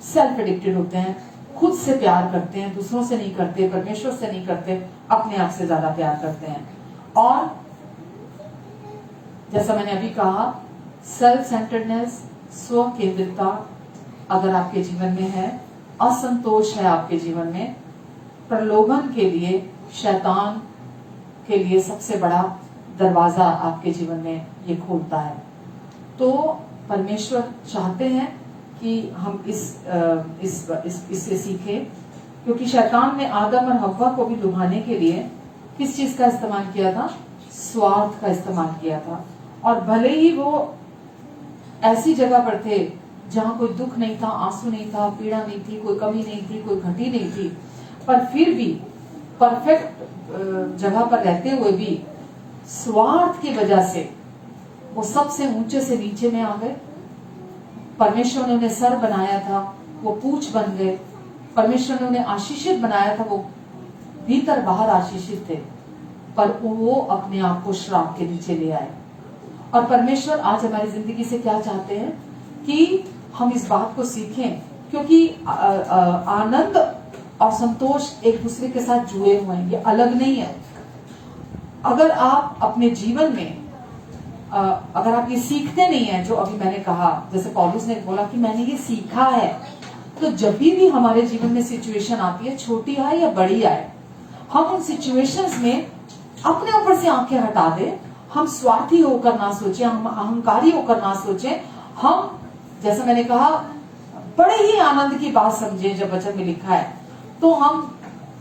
सेल्फ एडिक्टेड होते हैं, खुद से प्यार करते हैं, दूसरों से नहीं करते, परमेश्वर से नहीं करते, अपने आप से ज्यादा प्यार करते हैं। और जैसा मैंने अभी कहा, सेल्फ सेंटर्डनेस, स्व केंद्रितता अगर आपके जीवन में है, असंतोष है आपके जीवन में, प्रलोभन के लिए, शैतान के लिए सबसे बड़ा दरवाजा आपके जीवन में ये खोलता है। तो परमेश्वर चाहते हैं कि हम इससे सीखें, क्योंकि शैतान ने आदम और हव्वा को भी लुभाने के लिए किस चीज का इस्तेमाल किया था? स्वार्थ का इस्तेमाल किया था। और भले ही वो ऐसी जगह पर थे जहां कोई दुख नहीं था, आंसू नहीं था, पीड़ा नहीं थी, कोई कमी नहीं थी, कोई घटी नहीं थी, पर फिर भी परफेक्ट जगह पर रहते हुए भी स्वार्थ की वजह से वो सबसे ऊंचे से नीचे में आ गए। परमेश्वर ने उन्हें सर बनाया था, वो पूंछ बन गए। परमेश्वर ने उन्हें आशीषित बनाया था, वो भीतर बाहर आशीषित थे, पर वो अपने आप को श्राप के नीचे ले आए। और परमेश्वर आज हमारी जिंदगी से क्या चाहते हैं कि हम इस बात को सीखें, क्योंकि आनंद और संतोष एक दूसरे के साथ जुड़े हुए हैं, ये अलग नहीं है। अगर आप अपने जीवन में अगर आप ये सीखते नहीं है, जो अभी मैंने कहा, जैसे पौलुस ने बोला कि मैंने ये सीखा है, तो जब भी हमारे जीवन में सिचुएशन आती है, छोटी आए या बड़ी आए, हम उन सिचुएशंस में अपने ऊपर से आंखें हटा दे, हम स्वार्थी होकर ना सोचे, हम अहंकारी होकर ना सोचे, हम जैसे मैंने कहा बड़े ही आनंद की बात समझे। जब वचन में लिखा है तो हम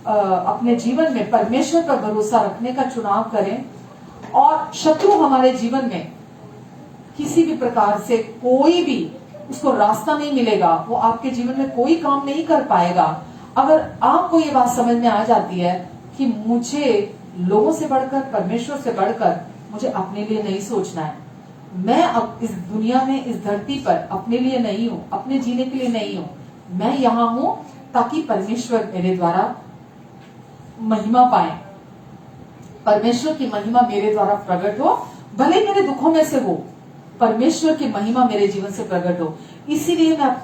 अपने जीवन में परमेश्वर पर भरोसा रखने का चुनाव करें, और शत्रु हमारे जीवन में किसी भी प्रकार से कोई भी उसको रास्ता नहीं मिलेगा, वो आपके जीवन में कोई काम नहीं कर पाएगा। अगर आपको ये बात समझ में आ जाती है कि मुझे लोगों से बढ़कर, परमेश्वर से बढ़कर मुझे अपने लिए नहीं सोचना है, मैं अब इस दुनिया में, इस धरती पर अपने लिए नहीं हूं, अपने जीने के लिए नहीं हूं, मैं यहां हूं ताकि परमेश्वर मेरे द्वारा महिमा पाए, परमेश्वर की महिमा मेरे द्वारा प्रकट हो, भले मेरे दुखों में से हो, परमेश्वर की महिमा मेरे जीवन से प्रकट हो। इसीलिए मैं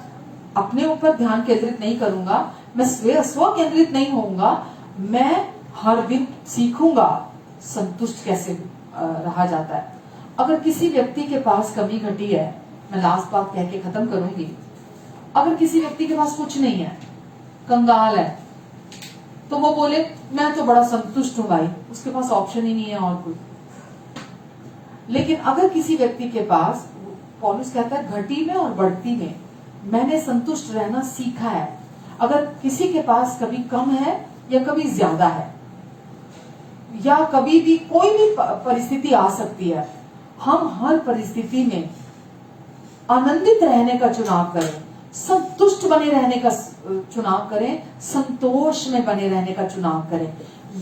अपने ऊपर ध्यान केंद्रित नहीं करूंगा, मैं स्व केंद्रित नहीं होऊंगा, मैं हर दिन सीखूंगा संतुष्ट कैसे रहा जाता है। अगर किसी व्यक्ति के पास कमी घटी है, मैं लास्ट बात कह के खत्म करूंगी, अगर किसी व्यक्ति के पास कुछ नहीं है, कंगाल है, तो वो बोले मैं तो बड़ा संतुष्ट हूं भाई, उसके पास ऑप्शन ही नहीं है और कुछ। लेकिन अगर किसी व्यक्ति के पास, पौलुस कहता है घटी में और बढ़ती में मैंने संतुष्ट रहना सीखा है। अगर किसी के पास कभी कम है या कभी ज्यादा है, या कभी भी कोई भी परिस्थिति आ सकती है, हम हर परिस्थिति में आनंदित रहने का चुनाव करें, संतुष्ट बने रहने का चुनाव करें, संतोष में बने रहने का चुनाव करें।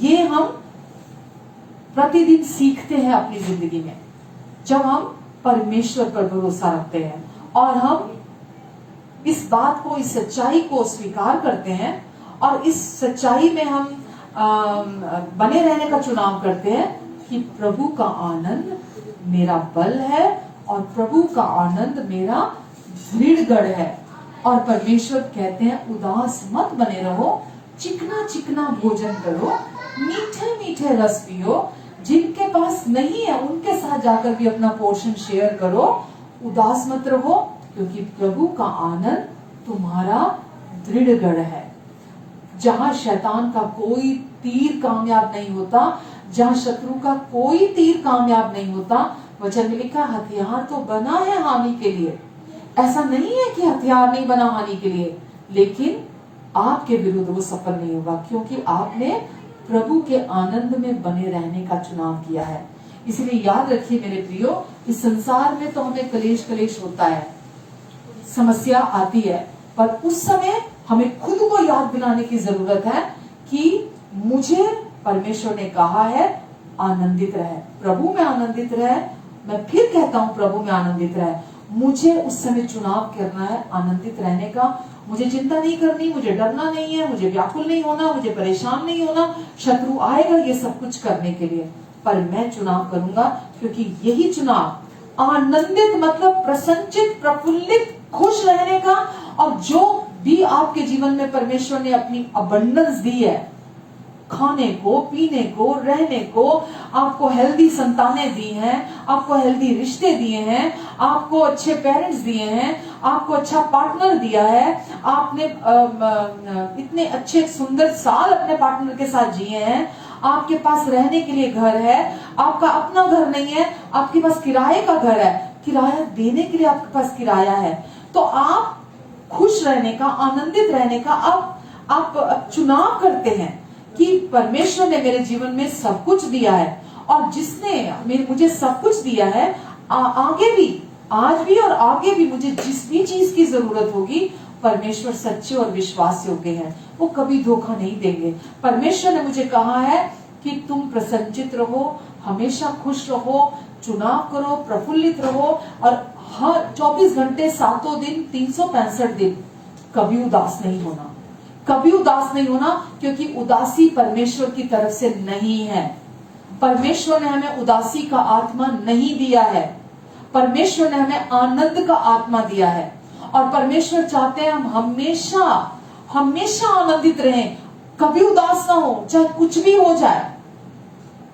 ये हम प्रतिदिन सीखते हैं अपनी जिंदगी में, जब हम परमेश्वर पर भरोसा रखते हैं और हम इस बात को, इस सच्चाई को स्वीकार करते हैं, और इस सच्चाई में हम बने रहने का चुनाव करते हैं कि प्रभु का आनंद मेरा बल है और प्रभु का आनंद मेरा दृढ़गढ़ है। और परमेश्वर कहते हैं उदास मत बने रहो, चिकना चिकना भोजन करो, मीठे मीठे रस पियो, जिनके पास नहीं है उनके साथ जाकर भी अपना पोर्शन शेयर करो, उदास मत रहो, क्योंकि प्रभु का आनंद तुम्हारा दृढ़गढ़ है। जहां शैतान का कोई तीर कामयाब नहीं होता, जहां शत्रु का कोई तीर कामयाब नहीं होता, वचन में लिखा हथियार तो बना है हानि के लिए, ऐसा नहीं है कि हथियार नहीं बना हानि के लिए, लेकिन आपके विरुद्ध वो सफल नहीं होगा, क्योंकि आपने प्रभु के आनंद में बने रहने का चुनाव किया है। इसलिए याद रखिए मेरे प्रियो, इस संसार में तो हमें कलेश कलेश होता है, समस्या आती है, पर उस समय हमें खुद को याद दिलाने की जरूरत है कि मुझे परमेश्वर ने कहा है आनंदित रहे, प्रभु में आनंदित रहे। मैं फिर कहता हूं प्रभु में आनंदित रहे। मुझे उस समय चुनाव करना है आनंदित रहने का। मुझे चिंता नहीं करनी, मुझे डरना नहीं है, मुझे व्याकुल नहीं होना, मुझे परेशान नहीं होना। शत्रु आएगा ये सब कुछ करने के लिए, पर मैं चुनाव करूंगा, क्योंकि यही चुनाव आनंदित मतलब प्रसन्नचित, प्रफुल्लित, खुश रहने का। और जो भी आपके जीवन में परमेश्वर ने अपनी अबंडेंस दी है, खाने को, पीने को, रहने को, आपको हेल्दी संतानें दी हैं, आपको हेल्दी रिश्ते दिए हैं, आपको अच्छे पेरेंट्स दिए हैं, आपको अच्छा पार्टनर दिया है, आपने इतने अच्छे सुंदर साल अपने पार्टनर के साथ जिए हैं, आपके पास रहने के लिए घर है, आपका अपना घर नहीं है, आपके पास किराए का घर है, किराया देने के लिए आपके पास किराया है, तो आप खुश रहने का, आनंदित रहने का आप चुनाव करते हैं कि परमेश्वर ने मेरे जीवन में सब कुछ दिया है, और जिसने मुझे सब कुछ दिया है, आगे भी, आज भी और आगे भी मुझे जिस भी चीज की जरूरत होगी, परमेश्वर सच्चे और विश्वास योग्य हैं, वो कभी धोखा नहीं देंगे। परमेश्वर ने मुझे कहा है कि तुम प्रसन्नचित रहो, हमेशा खुश रहो, चुनाव करो, प्रफुल्लित रहो, और हर 24 घंटे 7 दिन 365 दिन कभी उदास नहीं होना, कभी उदास नहीं होना, क्योंकि उदासी परमेश्वर की तरफ से नहीं है। परमेश्वर ने हमें उदासी का आत्मा नहीं दिया है। परमेश्वर ने हमें आनंद का आत्मा दिया है और परमेश्वर चाहते हैं हम हमेशा हमेशा आनंदित रहें, कभी उदास ना हो, चाहे कुछ भी हो जाए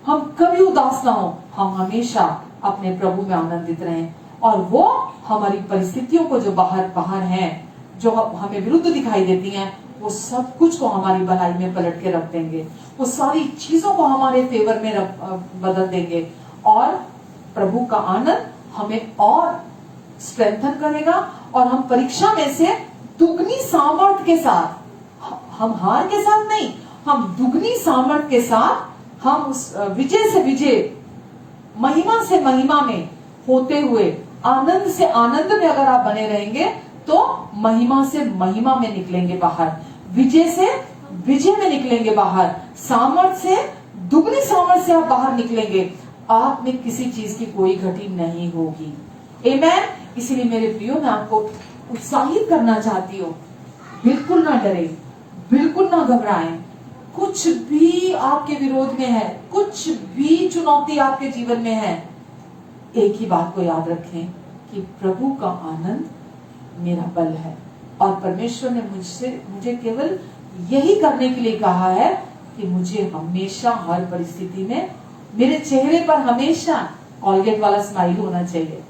हम कभी उदास ना हो, हम हमेशा अपने प्रभु में आनंदित रहें। और वो हमारी परिस्थितियों को जो बाहर हैं, जो हमें विरुद्ध दिखाई देती हैं, वो सब कुछ को हमारी भलाई में पलट के रख देंगे, वो सारी चीजों को हमारे फेवर में बदल देंगे और प्रभु का आनंद हमें और स्ट्रेंथन करेगा और हम परीक्षा में से दुगनी सामर्थ के साथ, हम हार के साथ नहीं, हम दुगनी सामर्थ के साथ हम उस विजय से विजय, महिमा से महिमा में होते हुए, आनंद से आनंद में अगर आप बने रहेंगे तो महिमा से महिमा में निकलेंगे बाहर, विजय से विजय में निकलेंगे बाहर, सामर्थ से दुगनी सामर्थ से आप बाहर निकलेंगे। आप में किसी चीज की कोई घटी नहीं होगी। आमेन। इसीलिए मेरे प्रियो, मैं आपको उत्साहित करना चाहती हूँ, बिल्कुल ना डरे, बिल्कुल ना घबराएं। कुछ भी आपके विरोध में है, कुछ भी चुनौती आपके जीवन में है, एक ही बात को याद रखें कि प्रभु का आनंद मेरा बल है। और परमेश्वर ने मुझे केवल यही करने के लिए कहा है कि मुझे हमेशा हर परिस्थिति में मेरे चेहरे पर हमेशा कॉलगेट वाला स्माइल होना चाहिए,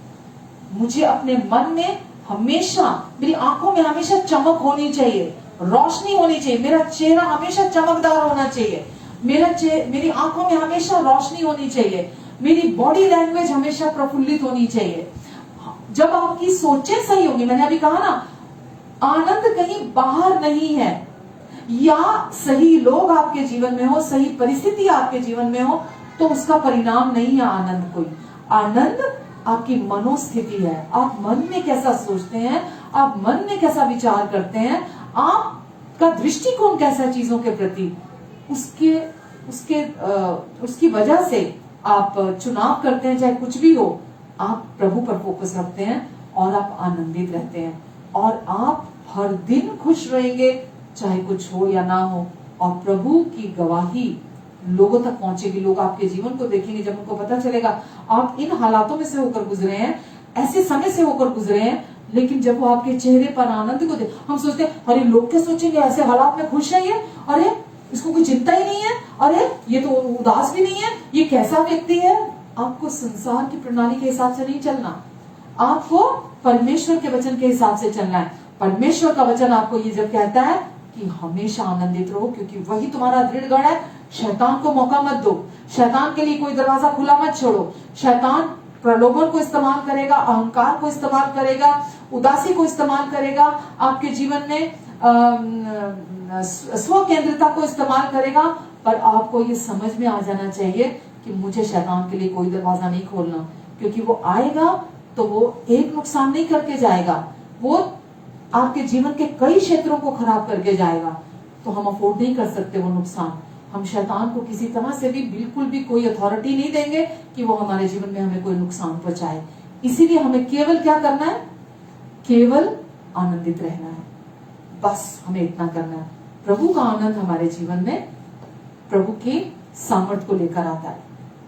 मुझे अपने मन में हमेशा, मेरी आंखों में हमेशा चमक होनी चाहिए, रोशनी होनी चाहिए, मेरा चेहरा हमेशा चमकदार होना चाहिए, मेरी आंखों में हमेशा रोशनी होनी चाहिए, मेरी बॉडी लैंग्वेज हमेशा प्रफुल्लित होनी चाहिए। जब आपकी सोचें सही होंगी, मैंने अभी कहा ना, आनंद कहीं बाहर नहीं है, या सही लोग आपके जीवन में हो, सही परिस्थिति आपके जीवन में हो, तो उसका परिणाम नहीं है आनंद। कोई आनंद आपकी मनोस्थिति है, आप मन में कैसा सोचते हैं, आप मन में कैसा विचार करते हैं, आपका दृष्टिकोण कैसा चीजों के प्रति, उसकी वजह से आप चुनाव करते हैं, चाहे कुछ भी हो, आप प्रभु पर फोकस रखते हैं और आप आनंदित रहते हैं और आप हर दिन खुश रहेंगे, चाहे कुछ हो या ना हो। और प्रभु की गवाही लोगों तक पहुंचेगी, लोग आपके जीवन को देखेंगे, जब उनको पता चलेगा आप इन हालातों में से होकर गुजरे हैं, ऐसे समय से होकर गुजरे हैं, लेकिन जब वो आपके चेहरे पर आनंद को देख, हम सोचते हैं अरे लोग क्या सोचेंगे, ऐसे हालात में खुश है ये, अरे इसको कोई चिंता ही नहीं है, अरे ये तो उदास भी नहीं है, ये कैसा व्यक्ति है। आपको संसार की प्रणाली के हिसाब से नहीं चलना, आपको परमेश्वर के वचन के हिसाब से चलना है। परमेश्वर का वचन आपको ये जब कहता है कि हमेशा आनंदित रहो, क्योंकि वही तुम्हारा दृढ़ गढ़ है, शैतान को मौका मत दो, शैतान के लिए कोई दरवाजा खुला मत छोड़ो। शैतान प्रलोभन को इस्तेमाल करेगा, अहंकार को इस्तेमाल करेगा, उदासी को इस्तेमाल करेगा, आपके जीवन में स्व केंद्रता को इस्तेमाल करेगा। पर आपको ये समझ में आ जाना चाहिए कि मुझे शैतान के लिए कोई दरवाजा नहीं खोलना, क्योंकि वो आएगा तो वो एक नुकसान नहीं करके जाएगा, वो आपके जीवन के कई क्षेत्रों को खराब करके जाएगा। तो हम अफोर्ड नहीं कर सकते वो नुकसान। हम शैतान को किसी तरह से भी बिल्कुल भी कोई अथॉरिटी नहीं देंगे कि वो हमारे जीवन में हमें कोई नुकसान पहुंचाए। इसीलिए हमें केवल क्या करना है, केवल आनंदित रहना है, बस हमें इतना करना है। प्रभु का आनंद हमारे जीवन में प्रभु की सामर्थ को लेकर आता है,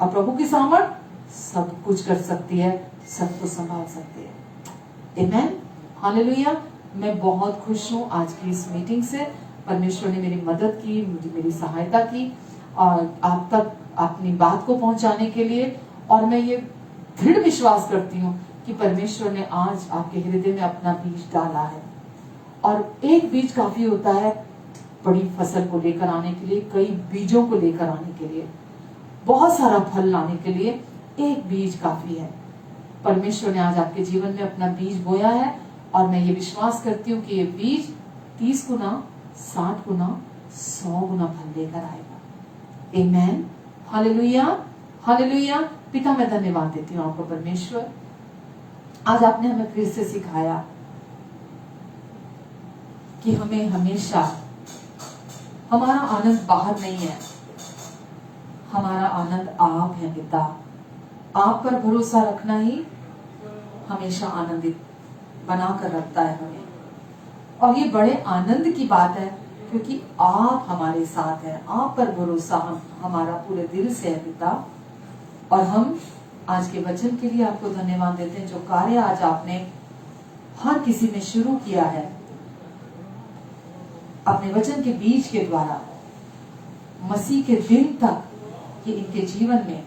और प्रभु की सामर्थ सब कुछ कर सकती है, सब कुछ संभाल सकती है। आमेन, हालेलुया। मैं बहुत खुश हूँ आज की इस मीटिंग से। परमेश्वर ने मेरी मदद की, मेरी सहायता की और आप तक अपनी बात को पहुंचाने के लिए। और मैं ये दृढ़ विश्वास करती हूँ कि परमेश्वर ने आज आपके हृदय में अपना बीज डाला है, और एक बीज काफी होता है बड़ी फसल को लेकर आने के लिए, कई बीजों को लेकर आने के लिए, बहुत सारा फल लाने के लिए एक बीज काफी है। परमेश्वर ने आज आपके जीवन में अपना बीज बोया है, और मैं ये विश्वास करती हूँ कि ये बीज 30 गुना, 60 गुना, 100 गुना फल लेकर आएगा। आमेन, हालेलुया, हालेलुया। पिता, मैं धन्यवाद देती हूँ आपको परमेश्वर, आज आपने हमें फिर से सिखाया कि हमें हमेशा, हमारा आनंद बाहर नहीं है, हमारा आनंद आप है पिता। आप पर भरोसा रखना ही हमेशा आनंदित बनाकर रखता है हमें, और ये बड़े आनंद की बात है क्योंकि आप हमारे साथ हैं। आप पर भरोसा हमारा पूरे दिल से है पिता, और हम आज के वचन के लिए आपको धन्यवाद देते हैं, जो कार्य आज आपने हर किसी में शुरू किया है अपने वचन के बीज के द्वारा, मसीह के दिन तक ये इनके जीवन में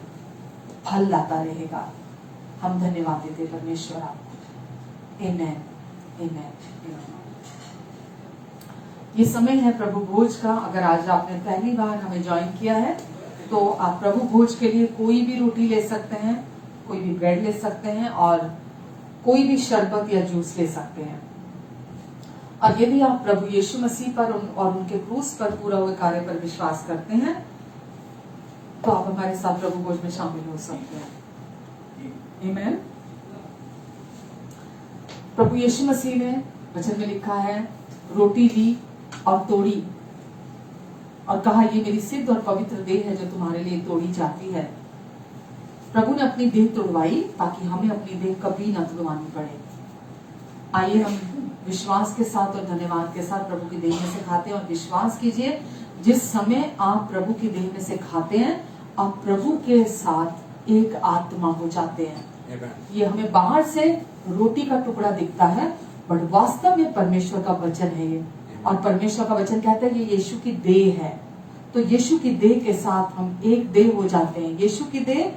फल लाता रहेगा। हम धन्यवाद देते परमेश्वर आपको। आमेन, आमेन। ये समय है प्रभु भोज का। अगर आज आपने पहली बार हमें ज्वाइन किया है तो आप प्रभु भोज के लिए कोई भी रोटी ले सकते हैं, कोई भी ब्रेड ले सकते हैं और कोई भी शरबत या जूस ले सकते हैं। और यदि आप प्रभु यीशु मसीह पर और उनके क्रूस पर पूरा हुए कार्य पर विश्वास करते हैं तो आप हमारे साथ प्रभु भोज में शामिल हो सकते हैं। आमीन। प्रभु यीशु मसीह ने वचन में लिखा है, रोटी ली और तोड़ी और कहा, ये मेरी सिद्ध और पवित्र देह है जो तुम्हारे लिए तोड़ी जाती है। प्रभु ने अपनी देह तोड़वाई ताकि हमें अपनी देह कभी न तोड़वानी पड़े। आइए हम विश्वास के साथ और धन्यवाद के साथ प्रभु की देह में से खाते हैं। और विश्वास कीजिए, जिस समय आप प्रभु की देह में से खाते हैं आप प्रभु के साथ एक आत्मा हो जाते हैं। ये हमें बाहर से रोटी का टुकड़ा दिखता है, बट वास्तव में परमेश्वर का वचन है ये। और परमेश्वर का वचन कहता है ये यीशु की देह है। तो यीशु की देह के साथ हम एक देह हो जाते हैं। यीशु की देह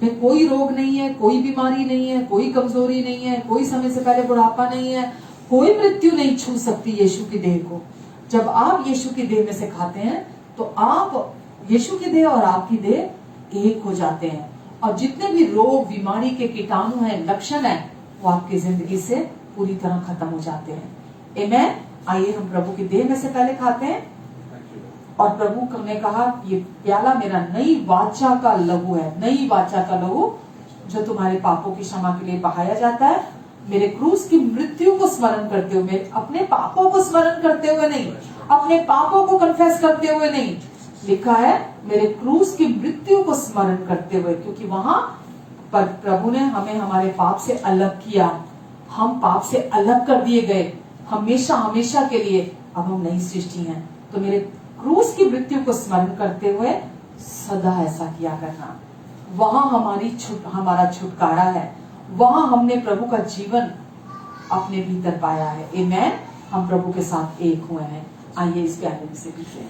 में कोई रोग नहीं है, कोई बीमारी नहीं है, कोई कमजोरी नहीं है, कोई समय से पहले बुढ़ापा नहीं है, कोई मृत्यु नहीं छू सकती यीशु की देह को। जब आप यीशु की देह में से खाते हैं तो आप यीशु की देह और आपकी देह एक हो जाते हैं। और जितने भी रोग बीमारी के कीटाणु हैं, लक्षण हैं, वो आपकी जिंदगी से पूरी तरह खत्म हो जाते हैं। आमीन। आइए हम प्रभु की देह में से पहले खाते हैं। और प्रभु ने कहा, ये प्याला मेरा नई वाचा का लहू है, नई वाचा का लहू जो तुम्हारे पापों की क्षमा के लिए बहाया जाता है। मेरे क्रूस की मृत्यु को स्मरण करते हुए, मेरे अपने पापों को स्मरण करते हुए नहीं, अपने पापों को कन्फेस करते हुए नहीं, लिखा है मेरे क्रूस की मृत्यु को स्मरण करते हुए। क्योंकि वहां पर प्रभु ने हमें हमारे पाप से अलग किया, हम पाप से अलग कर दिए गए हमेशा हमेशा के लिए। अब हम नई सृष्टि हैं। तो मेरे क्रूस की मृत्यु को स्मरण करते हुए सदा ऐसा किया करना। वहां हमारा छुटकारा है, वहां हमने प्रभु का जीवन अपने भीतर पाया है। आमीन। हम प्रभु के साथ एक हुए हैं। आइए इस प्याले में से पीछे।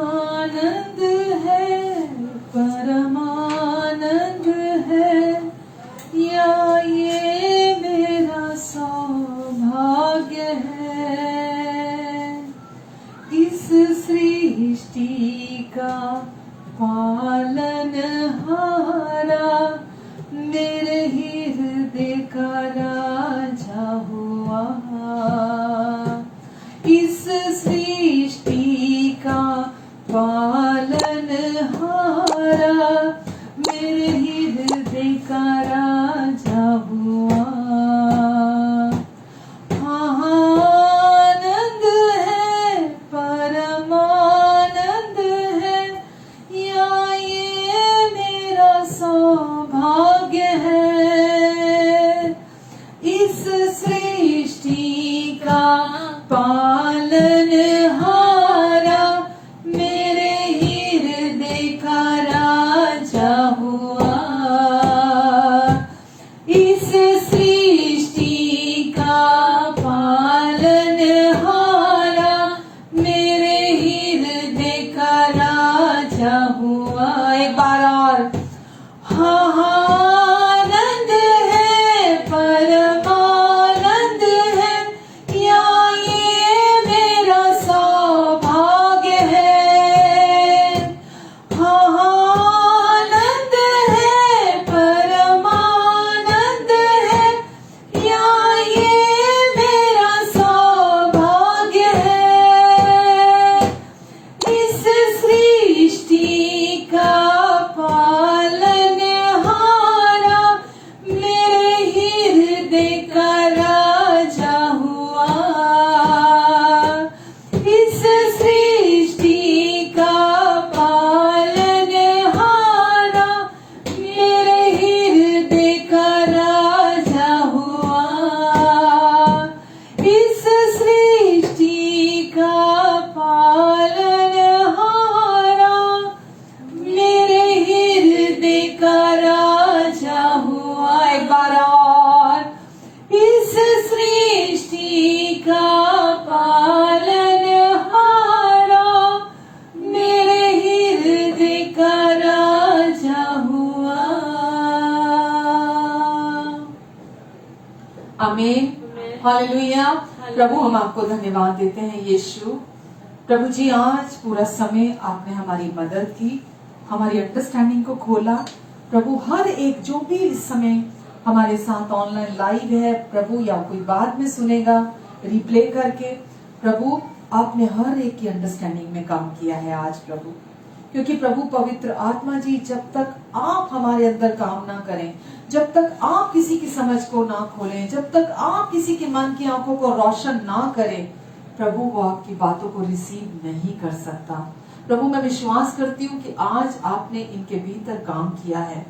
आनंद है, परमानंद है, या ये मेरा सौभाग्य है। इस सृष्टि का पालनहारा मेरे हृदय का राजा हुआ। इस सृष्टि का पालनहारा मेरे हृदय का राजा हुआ। आनंद है, परमानंद है, या ये मेरा सौभाग्य है। इस सृष्टि का पालनहारा मेरे हृदय का राजा हुआ। इस सृष्टि का पालनहारा मेरे हृदय का राजा हुआ। एक बार और। आनंद है, परमानंद है, या ये मेरा सौभाग्य है। आनंद है, परमानंद है, या ये मेरा सौभाग्य है। इस सृष्टि का पालनहारा मेरे हृदय का राजा हुआ। इस सृष्टि का पालनहारा मेरे हृदय का राजा हुआ। इस सृष्टि आमीन, हालेलुया। प्रभु हम आपको धन्यवाद देते हैं यीशु। प्रभु जी आज पूरा समय आपने हमारी मदद की, हमारी अंडरस्टैंडिंग को खोला। प्रभु हर एक जो भी इस समय हमारे साथ ऑनलाइन लाइव है प्रभु, या कोई बाद में सुनेगा रिप्ले करके, प्रभु आपने हर एक की अंडरस्टैंडिंग में काम किया है आज प्रभु। क्योंकि प्रभु पवित्र आत्मा जी, जब तक आप हमारे अंदर काम ना करें, जब तक आप किसी की समझ को ना खोलें, जब तक आप किसी के मन की आंखों को रोशन ना करें, प्रभु वो आपकी बातों को रिसीव नहीं कर सकता। प्रभु मैं विश्वास करती हूँ कि आज आपने इनके भीतर काम किया है,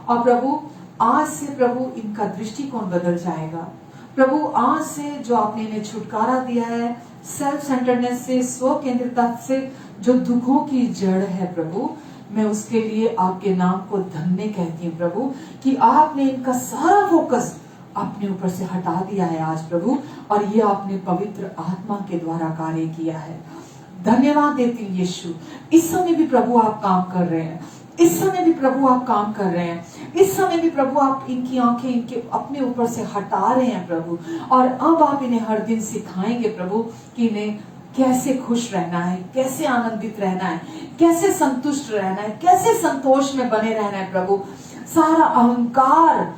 और प्रभु आज से प्रभु इनका दृष्टिकोण बदल जाएगा। प्रभु आज से जो आपने इन्हें छुटकारा दिया है सेल्फ सेंटर्डनेस से, स्व केंद्रिता से, जो दुखों की जड़ है प्रभु, मैं उसके लिए आपके नाम को धन्य कहती हूँ प्रभु, कि आपने इनका सारा फोकस अपने ऊपर से हटा दिया है आज प्रभु, और ये आपने पवित्र आत्मा के द्वारा कार्य किया है। धन्यवाद देती हूँ यीशु। इस समय भी प्रभु आप काम कर रहे हैं, इस समय भी प्रभु आप काम कर रहे हैं, इस समय भी प्रभु आप इनकी आंखें इनके अपने ऊपर से हटा रहे हैं प्रभु, और अब आप इन्हें हर दिन सिखाएंगे प्रभु कि इन्हें कैसे खुश रहना है, कैसे आनंदित रहना है, कैसे संतुष्ट रहना है, कैसे संतोष में बने रहना है प्रभु। सारा अहंकार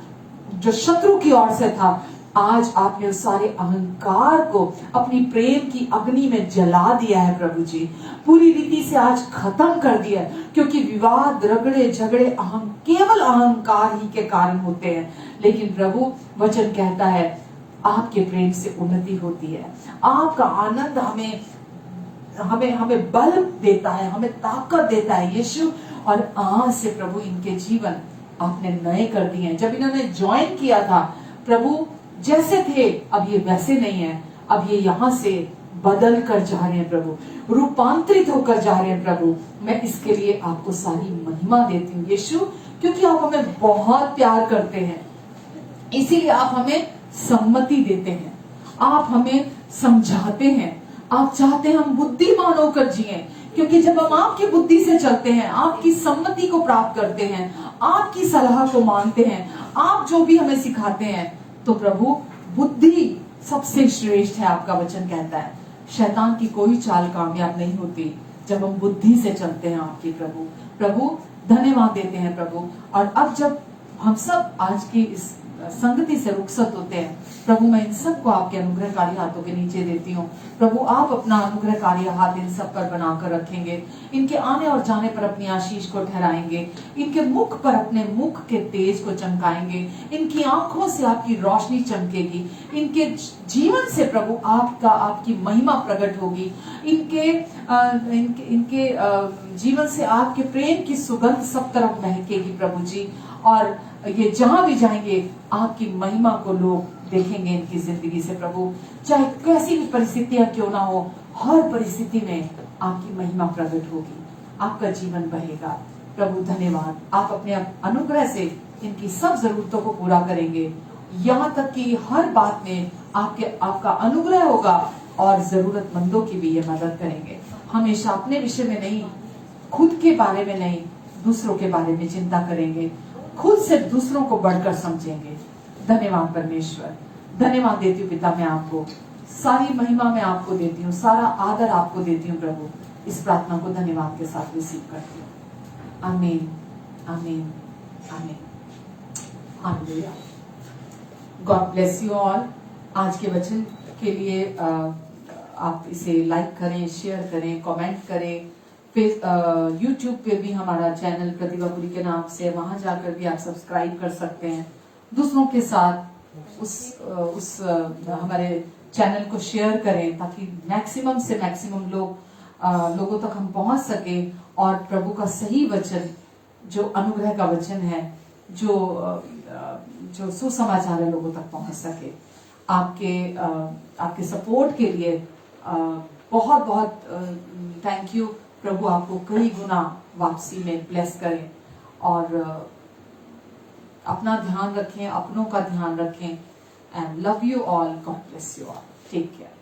जो शत्रु की ओर से था, आज आपने उस सारे अहंकार को अपनी प्रेम की अग्नि में जला दिया है प्रभु जी, पूरी रीति से आज खत्म कर दिया है। क्योंकि विवाद, रगड़े झगड़े केवल अहंकार ही के कारण होते हैं, लेकिन प्रभु वचन कहता है आपके प्रेम से उन्नति होती है, आपका आनंद हमें बल देता है, हमें ताकत देता है यीशु। और आज से प्रभु इनके जीवन आपने नए कर दिए हैं। जब इन्होंने ज्वाइन किया था प्रभु, जैसे थे अब ये वैसे नहीं है, अब ये यहाँ से बदल कर जा रहे हैं प्रभु, रूपांतरित होकर जा रहे हैं प्रभु। मैं इसके लिए आपको सारी महिमा देती हूँ यीशु, क्योंकि आप हमें बहुत प्यार करते हैं, इसीलिए आप हमें सम्मति देते हैं, आप हमें समझाते हैं, आप चाहते हैं हम बुद्धिमान होकर जिएं। क्योंकि जब हम आपकी बुद्धि से चलते हैं, आपकी सम्मति को प्राप्त करते हैं, आपकी सलाह को मानते हैं, आप जो भी हमें सिखाते हैं, तो प्रभु बुद्धि सबसे श्रेष्ठ है, आपका वचन कहता है। शैतान की कोई चाल कामयाब नहीं होती जब हम बुद्धि से चलते हैं आपकी प्रभु। प्रभु धन्यवाद देते हैं प्रभु। और अब जब हम सब आज की इस संगति से रुखसत होते हैं प्रभु, मैं इन सबको आपके अनुग्रहकारी हाथों के नीचे देती हूँ प्रभु। आप अपना अनुग्रहकारी हाथ इन सब पर बनाकर रखेंगे, इनके आने और जाने पर अपनी आशीष को ठहराएंगे, इनके मुख पर अपने मुख के तेज को चमकाएंगे, इनकी आंखों से आपकी रोशनी चमकेगी, इनके जीवन से प्रभु आपकी महिमा प्रकट होगी, इनके जीवन से आपके प्रेम की सुगंध सब तरफ महकेगी प्रभु जी। और ये जहां भी जाएंगे आपकी महिमा को लोग देखेंगे इनकी जिंदगी से प्रभु। चाहे कैसी भी परिस्थितियां क्यों ना हो, हर परिस्थिति में आपकी महिमा प्रकट होगी, आपका जीवन बहेगा प्रभु। धन्यवाद, आप अपने अनुग्रह से इनकी सब जरूरतों को पूरा करेंगे, यहाँ तक कि हर बात में आपका अनुग्रह होगा, और जरूरतमंदों की भी ये मदद करेंगे। हमेशा अपने विषय में नहीं, खुद के बारे में नहीं, दूसरों के बारे में चिंता करेंगे, खुद से दूसरों को बढ़कर समझेंगे। धन्यवाद परमेश्वर, धन्यवाद देती हूँ पिता, मैं आपको सारी महिमा मैं आपको देती हूँ, सारा आदर आपको देती हूँ प्रभु। इस प्रार्थना को धन्यवाद के साथ रिसीव करती हूँ। आमीन, आमीन, आमीन, hallelujah. God bless you all. आज के वचन के लिए आप इसे लाइक करें, शेयर करें, कमेंट करें। फिर YouTube पे भी हमारा चैनल प्रतिभापुरी के नाम से, वहां जाकर भी आप सब्सक्राइब कर सकते हैं। दूसरों के साथ उस हमारे चैनल को शेयर करें, ताकि मैक्सिमम से मैक्सिमम लोगों तक हम पहुंच सके, और प्रभु का सही वचन, जो अनुग्रह का वचन है, जो सुसमाचार है, लोगों तक पहुंच सके। आपके सपोर्ट के लिए बहुत बहुत थैंक यू। प्रभु आपको कई गुना वापसी में ब्लेस करें, और अपना ध्यान रखें, अपनों का ध्यान रखें। And love you all, God bless you all, take care.